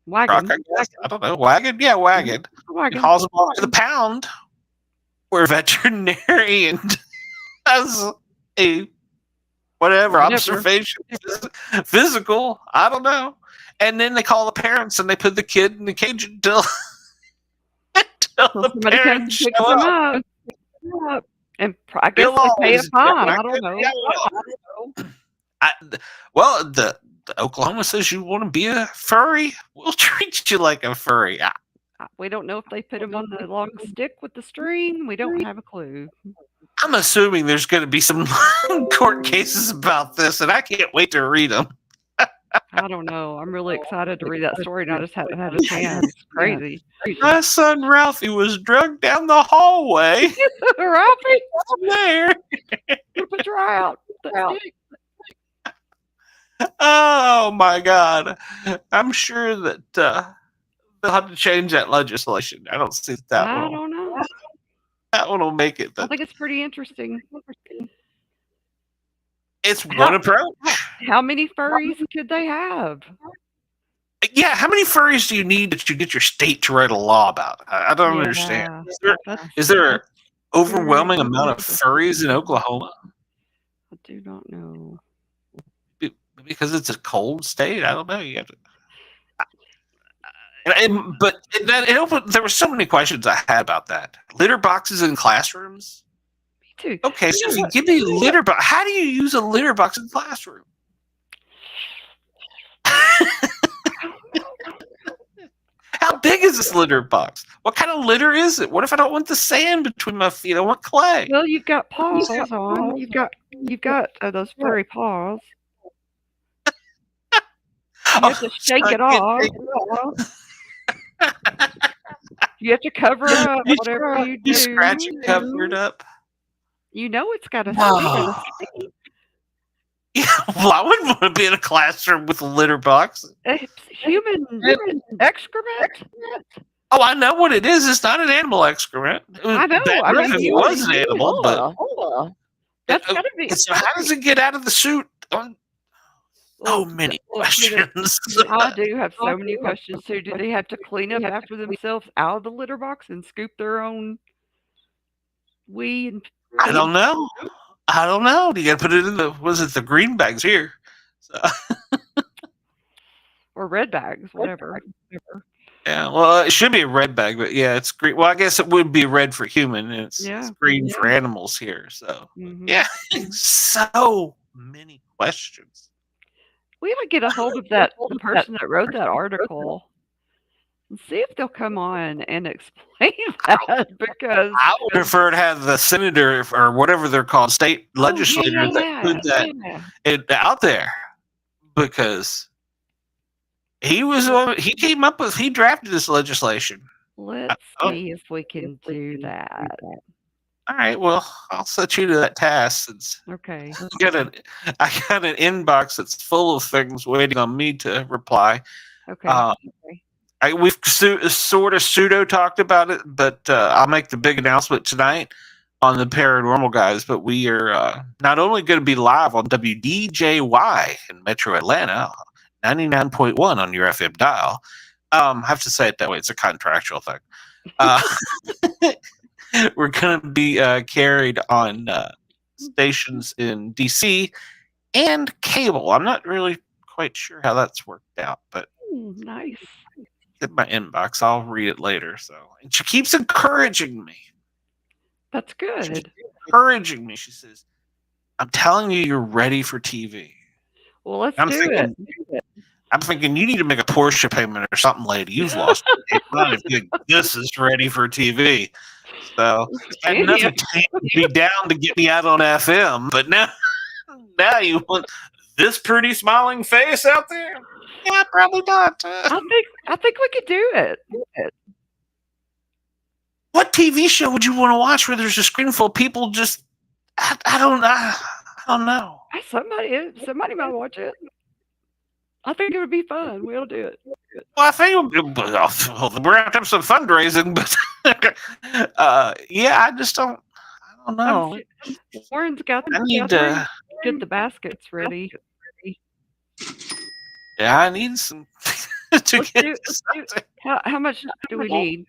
wagon. Truck, I don't know. Wagon? Yeah, wagon. Wagon. Hauls them off to the pound where a veterinarian does a whatever observation, physical, I don't know. And then they call the parents and they put the kid in the cage until the parents show up. And I guess they pay a fine. I don't know. Well, the Oklahoma says you want to be a furry, we'll treat you like a furry. We don't know if they put him on the long stick with the string. We don't have a clue. I'm assuming there's going to be some court cases about this, and I can't wait to read them. I don't know. I'm really excited to read that story, and I just haven't had a chance. It's crazy. My son Ralphie was drugged down the hallway. Ralphie, I'm there. Put your eye out. Oh my God! I'm sure that they'll have to change that legislation. I don't see that. I don't know. That one will make it. I think it's pretty interesting. It's one approach. How many furries could they have? Yeah, how many furries do you need that you get your state to write a law about? I don't understand. Is there an overwhelming amount of furries in Oklahoma? I do not know. Because it's a cold state, I don't know. You have to. There were so many questions I had about that. Litter boxes in classrooms. Me too. Okay, so if you give me a litter box, how do you use a litter box in the classroom? How big is this litter box? What kind of litter is it? What if I don't want the sand between my feet? I want clay. Well, you've got paws on. You've got those furry paws. You have to shake it off. You have to cover up whatever you do. You scratch it, cover it up. You know it's got a Wow. stink. Yeah, well, I wouldn't want to be in a classroom with a litter box. It's human excrement. Oh, I know what it is. It's not an animal excrement. I know. I mean, if it was an animal, but that's gotta be. So how does it get out of the chute? So many questions. I do have so many questions too. Do they have to clean up after themselves out of the litter box and scoop their own wee? And I don't know. I don't know. You got to put it in the green bags here? So. Or red bags, whatever. Yeah, well, it should be a red bag, but yeah, it's green. Well, I guess it would be red for human, and it's green for animals here. So, yeah, so many questions. We gotta get a hold of the person that wrote that article and see if they'll come on and explain that, because I would prefer to have the senator or whatever they're called, state legislator that put that out there, because he drafted this legislation. Let's see if we can do that. All right, well, I'll set you to that task. Since okay, I got an inbox that's full of things waiting on me to reply. Okay. We've sort of pseudo talked about it, but I'll make the big announcement tonight on the Paranormal Guys. But we are not only going to be live on WDJY in Metro Atlanta, 99.1 on your FM dial. I have to say it that way. It's a contractual thing. We're going to be carried on stations in DC and cable. I'm not really quite sure how that's worked out, but nice. In my inbox, I'll read it later. So, and she keeps encouraging me. That's good. She's encouraging me. She says, "I'm telling you, you're ready for TV." Well, let's do it. I'm thinking you need to make a Porsche payment or something, lady. You've lost it. This is ready for TV. So I had enough to be down to get me out on FM, but now you want this pretty smiling face out there? Yeah, probably not. I think we could do it. What TV show would you want to watch where there's a screen full of people? Just I don't know. Somebody might watch it. I think it would be fun. We'll do it. Well, I think we're going to have some fundraising, but yeah, I don't know. Warren's got get the baskets ready. Yeah, I need some to get this out there. How much do we need?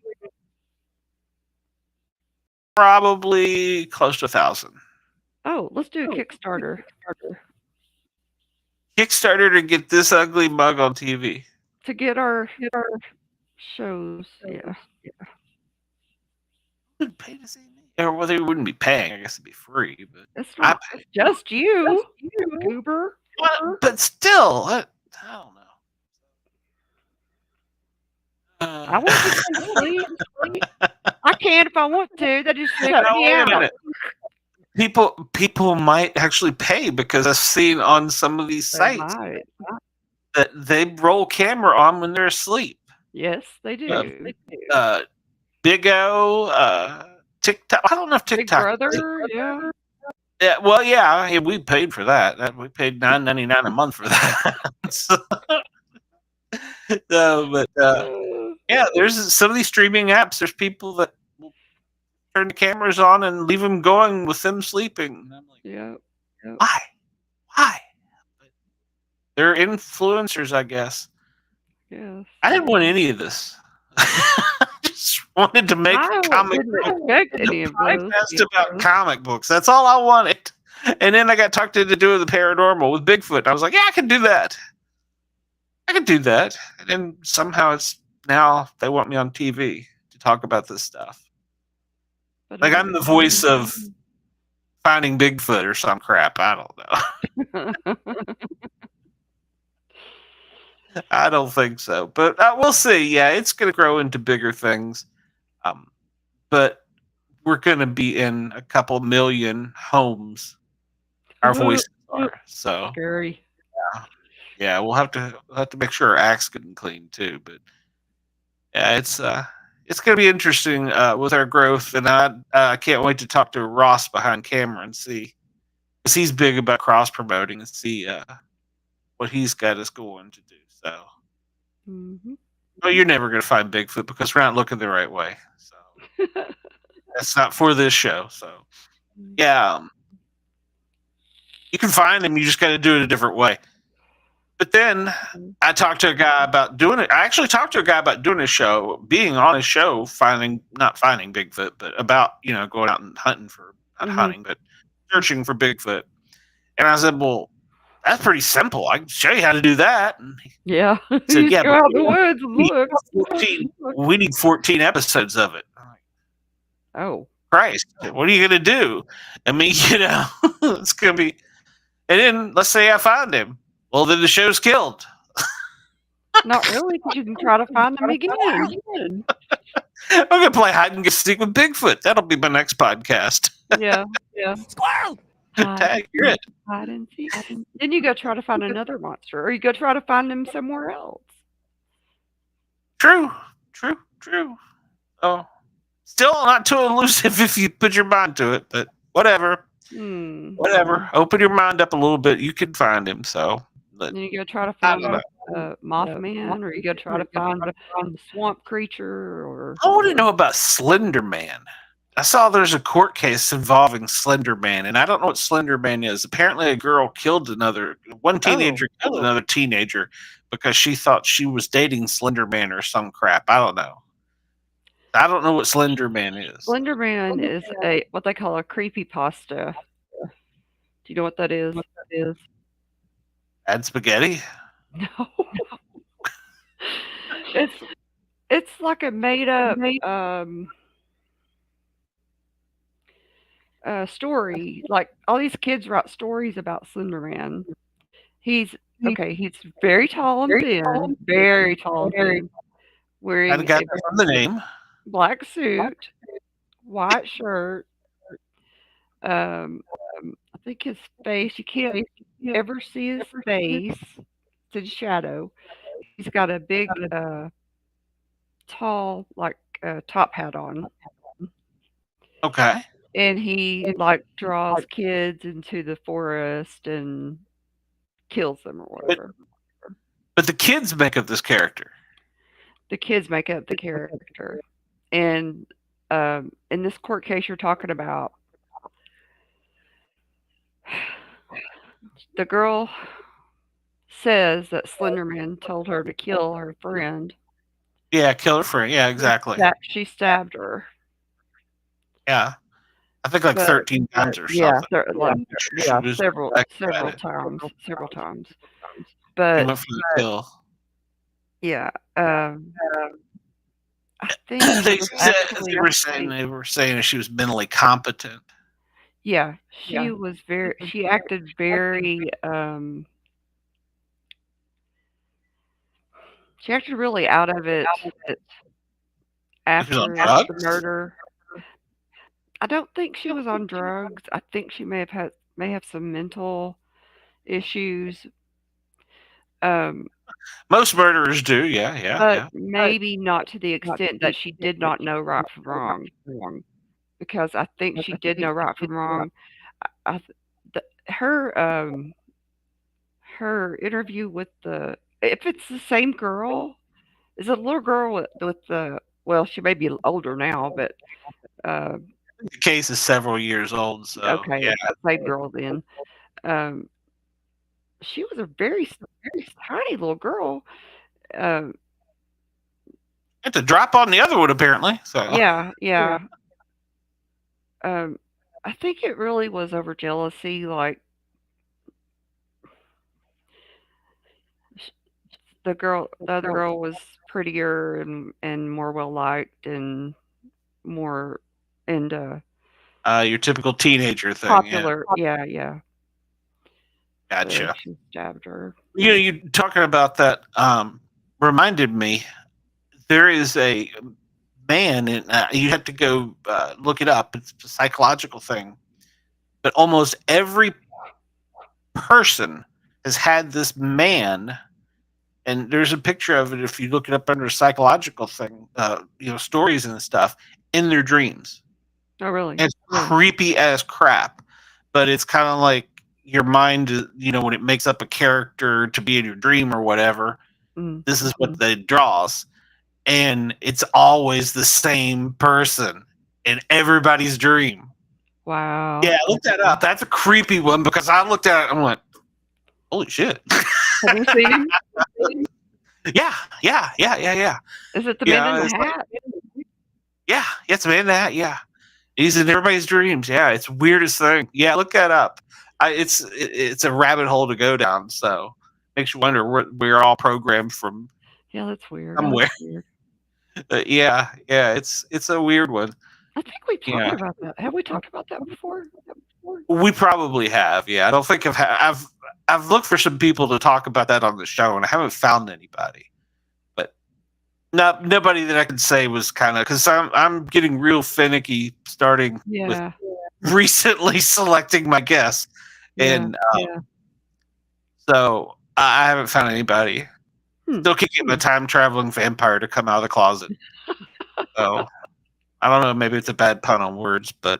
Probably close to 1,000. Oh, let's do a Kickstarter. Kickstarter to get this ugly mug on TV. To get our shows, yeah. Who'd pay to see me? Or well, they wouldn't be paying. I guess it'd be free. But it's not just you, Goober. But still, I don't know. I want to sleep. I can if I want to. That just shut me out. People might actually pay, because I've seen on some of these sites that they roll camera on when they're asleep. Yes, they do. Big O, TikTok. I don't know if TikTok. Big Brother, yeah. Yeah, well, yeah, we paid for that. We paid $9.99 a month for that. But yeah, there's some of these streaming apps. There's people that will turn the cameras on and leave them going with them sleeping. And I'm like, yeah. Why? But they're influencers, I guess. Yeah. I didn't want any of this. I just wanted to make a comic book podcast about comic books. That's all I wanted. And then I got talked into doing the paranormal with Bigfoot. And I was like, yeah, I can do that. And then somehow now they want me on TV to talk about this stuff. Like I'm the voice of Finding Bigfoot or some crap. I don't know. I don't think so, but we'll see. Yeah, it's going to grow into bigger things. But we're going to be in a couple million homes. Our voices are so scary. Yeah. Yeah, we'll have to make sure our act's getting clean too. But yeah, it's going to be interesting with our growth, and I can't wait to talk to Ross behind camera and see, because he's big about cross promoting, and see what he's got us going to do. So, well, you're never going to find Bigfoot because we're not looking the right way. So that's not for this show. So yeah, you can find him. You just got to do it a different way. But then I talked to a guy about doing it. I actually talked to a guy about doing a show, being on a show, not finding Bigfoot, but about, going out and hunting for, not hunting, but searching for Bigfoot. And I said, well, that's pretty simple. I can show you how to do that. And Yeah. he said, You yeah, go out in the woods and look. we need 14 episodes of it. Oh. Christ, what are you going to do? I mean, it's going to be, and then let's say I find him. Well, then the show's killed. Not really, because you can try to find them again. I'm going to play hide and get seek with Bigfoot. That'll be my next podcast. Yeah. Squirrel! Tag, you're it. Hide and seek. Then you go try to find another monster, or you go try to find them somewhere else. True. Oh, still not too elusive if you put your mind to it, but whatever. Whatever. Open your mind up a little bit. You can find him. So then you go try to find Mothman, or you go try to find a swamp creature, or I want to know about Slender Man. I saw there's a court case involving Slender Man, and I don't know what Slender Man is. Apparently, a girl killed one teenager killed another teenager because she thought she was dating Slender Man or some crap. I don't know. I don't know what Slender Man is. Slender Man is what they call a creepypasta. Do you know what that is? Add spaghetti? No. It's like a made up story. Like all these kids write stories about Slender Man. He's very tall and thin, very tall and thin, wearing I got that from the name. Black suit, white shirt. I think his face, you can't ever see his face. It's in shadow. He's got a big, tall, top hat on. Okay. And he draws kids into the forest and kills them or whatever. But the kids make up this character. The kids make up the character. And in this court case you're talking about, the girl says that Slenderman told her to kill her friend. Yeah, kill her friend. Yeah, exactly. She stabbed her. Yeah. I think 13 times or something. Several times. But he went for the kill. Yeah. I think they were saying that she was mentally competent. Yeah, she was she acted very she acted really out of it after the murder. I don't think she was on drugs. I think she may have some mental issues. Most murderers do, yeah. But maybe not to the extent that she did not know right from wrong. Because I think she did know right from wrong. Her interview with if it's the same girl, is it a little girl with the, well, she may be older now, but the case is several years old. So okay, yeah, same girl then. She was a very, very tiny little girl. Had to drop on the other one apparently. So yeah. I think it really was over jealousy. Like the other girl was prettier and more well liked and more into your typical teenager thing. Popular, yeah. Gotcha. So she stabbed her. You talking about that reminded me. There is a man, and you have to go look it up. It's a psychological thing, but almost every person has had this man, and there's a picture of it if you look it up under a psychological thing, stories and stuff, in their dreams. Oh, really? It's creepy as crap, but it's kind of like your mind, when it makes up a character to be in your dream or whatever, this is what they draws. And it's always the same person in everybody's dream. Wow. Yeah, look that up. That's a creepy one because I looked at it and I'm like, holy shit. Have you seen him? Yeah. Is it the man in the hat? Yeah, it's the man in the hat, yeah. He's in everybody's dreams. Yeah, it's the weirdest thing. Yeah, look that up. It's a rabbit hole to go down, so makes you wonder we're all programmed from that's weird. Somewhere. That's weird. Yeah, it's a weird one. I think we talked about that. Have we talked about that before? We probably have. Yeah, I don't think I've looked for some people to talk about that on the show, and I haven't found anybody. But nobody that I could say was kind of, because I'm getting real finicky starting with recently selecting my guests, and so I haven't found anybody. Still can't get the time traveling vampire to come out of the closet. So I don't know. Maybe it's a bad pun on words, but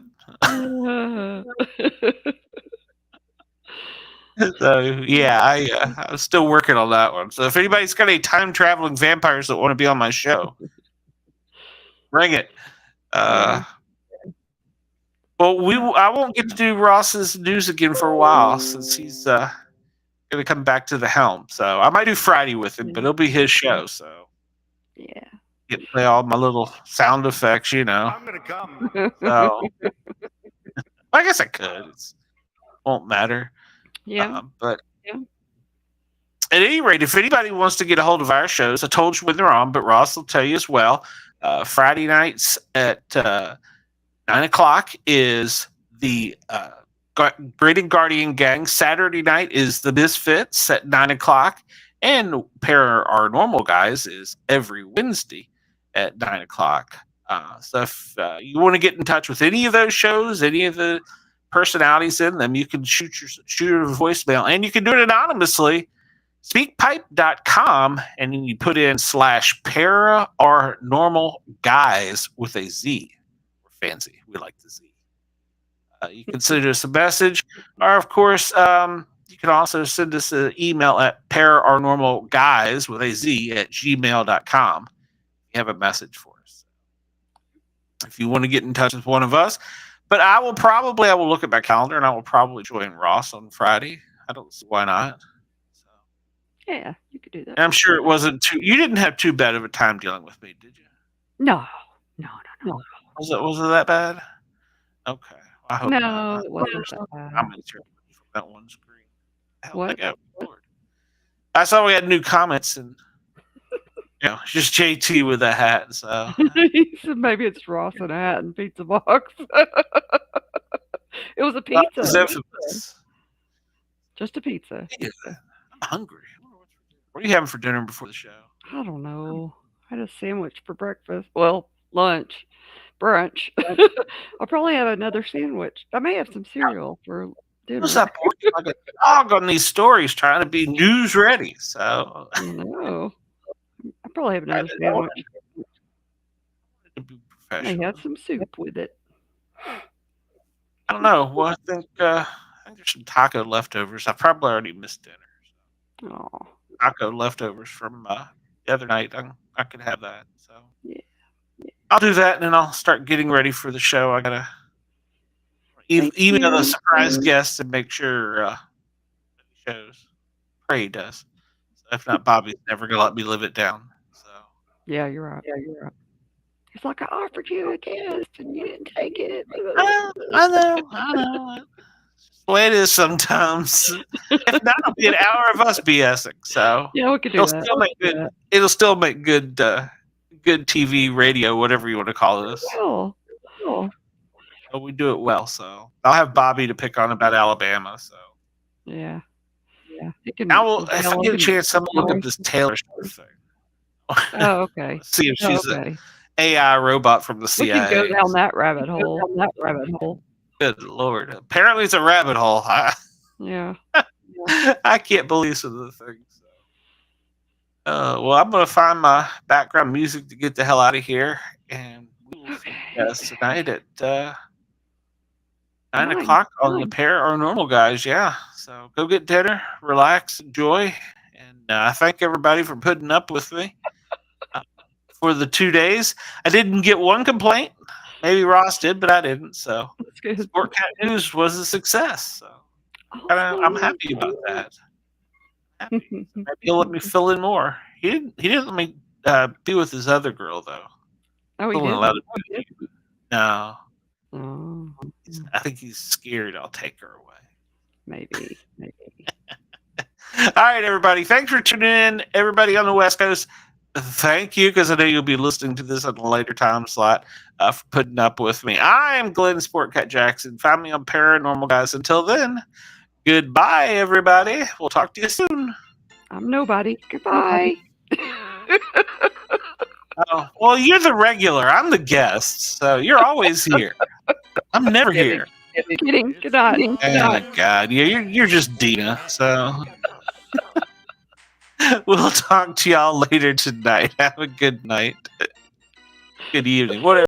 so yeah, I'm still working on that one. So if anybody's got any time traveling vampires that want to be on my show, bring it. Well, I won't get to do Ross's news again for a while since he's going to come back to the helm. So I might do Friday with him, but it'll be his show. So get to play all my little sound effects, I'm gonna come. So I guess I could. It won't matter. Yeah. But at any rate, if anybody wants to get a hold of our shows, I told you when they're on, but Ross will tell you as well. Friday nights at 9:00 is the Great and Guardian Gang. Saturday night is the Misfits at 9:00, and Our Normal Guys is every Wednesday at 9:00. So if you want to get in touch with any of those shows, any of the personalities in them, you can shoot a voicemail, and you can do it anonymously. Speakpipe.com, and then you put in /Paranormal Guys with a Z. We're fancy. We like the Z. You can send us a message, or of course, you can also send us an email at paranormalguys with a Z at gmail.com. You have a message for us if you want to get in touch with one of us. But I will look at my calendar, and I will probably join Ross on Friday. I don't see why not. Yeah, you could do that. And I'm sure it wasn't you didn't have too bad of a time dealing with me, did you? No. Was it that bad? Okay. I hope no, it wasn't that bad. I'm going to turn from that one screen. What? Lord. I saw we had new comments, and just JT with a hat. So he said maybe it's Ross in a hat and pizza box. It was a pizza. Just a pizza. I'm hungry. What are you having for dinner before the show? I don't know. I had a sandwich for breakfast. Well, lunch. Brunch. I'll probably have another sandwich. I may have some cereal for dinner. What's that point? Like a dog on these stories trying to be news ready. So no. I'll probably have another sandwich. I had some soup with it. I don't know. Well, I think there's some taco leftovers. I probably already missed dinner. Oh. Taco leftovers from the other night. I could have that. So I'll do that, and then I'll start getting ready for the show. I gotta email the surprise guests and make sure he shows. Pray he does. So if not, Bobby's never gonna let me live it down. So yeah, you're right. It's like I offered you a guest and you didn't take it. I know. The way it is sometimes. If not, it'll be an hour of us BSing. So yeah, we could do that. It'll still make good TV, radio, whatever you want to call this. Oh. But we do it well. So I'll have Bobby to pick on about Alabama. So yeah. If I get a chance, I'm gonna look up this Taylor Swift thing. Oh, okay. Let's see if she's an AI robot from the CIA. We can go down that rabbit hole. Good Lord. Apparently it's a rabbit hole. Yeah. I can't believe some of the things. Well, I'm going to find my background music to get the hell out of here. And we will see you guys tonight at 9 o'clock on the Paranormal Guys. Yeah. So go get dinner, relax, enjoy. And I thank everybody for putting up with me for the 2 days. I didn't get one complaint. Maybe Ross did, but I didn't. So Sportcat Newz was a success. So I'm happy about that. Maybe he'll let me fill in more. He didn't let me be with his other girl though. Oh, he didn't? No. Oh. I think he's scared I'll take her away. Maybe. All right, everybody. Thanks for tuning in. Everybody on the West Coast, thank you, because I know you'll be listening to this on a later time slot, for putting up with me. I am Glenn Sportcat Jackson. Find me on Paranormal Guys. Until then, goodbye, everybody. We'll talk to you soon. I'm nobody. Goodbye. Oh, well, you're the regular. I'm the guest, so you're always here. I'm never here. Kidding. Good night. Oh, God. Yeah, you're just Dina, so... We'll talk to y'all later tonight. Have a good night. Good evening. Whatever.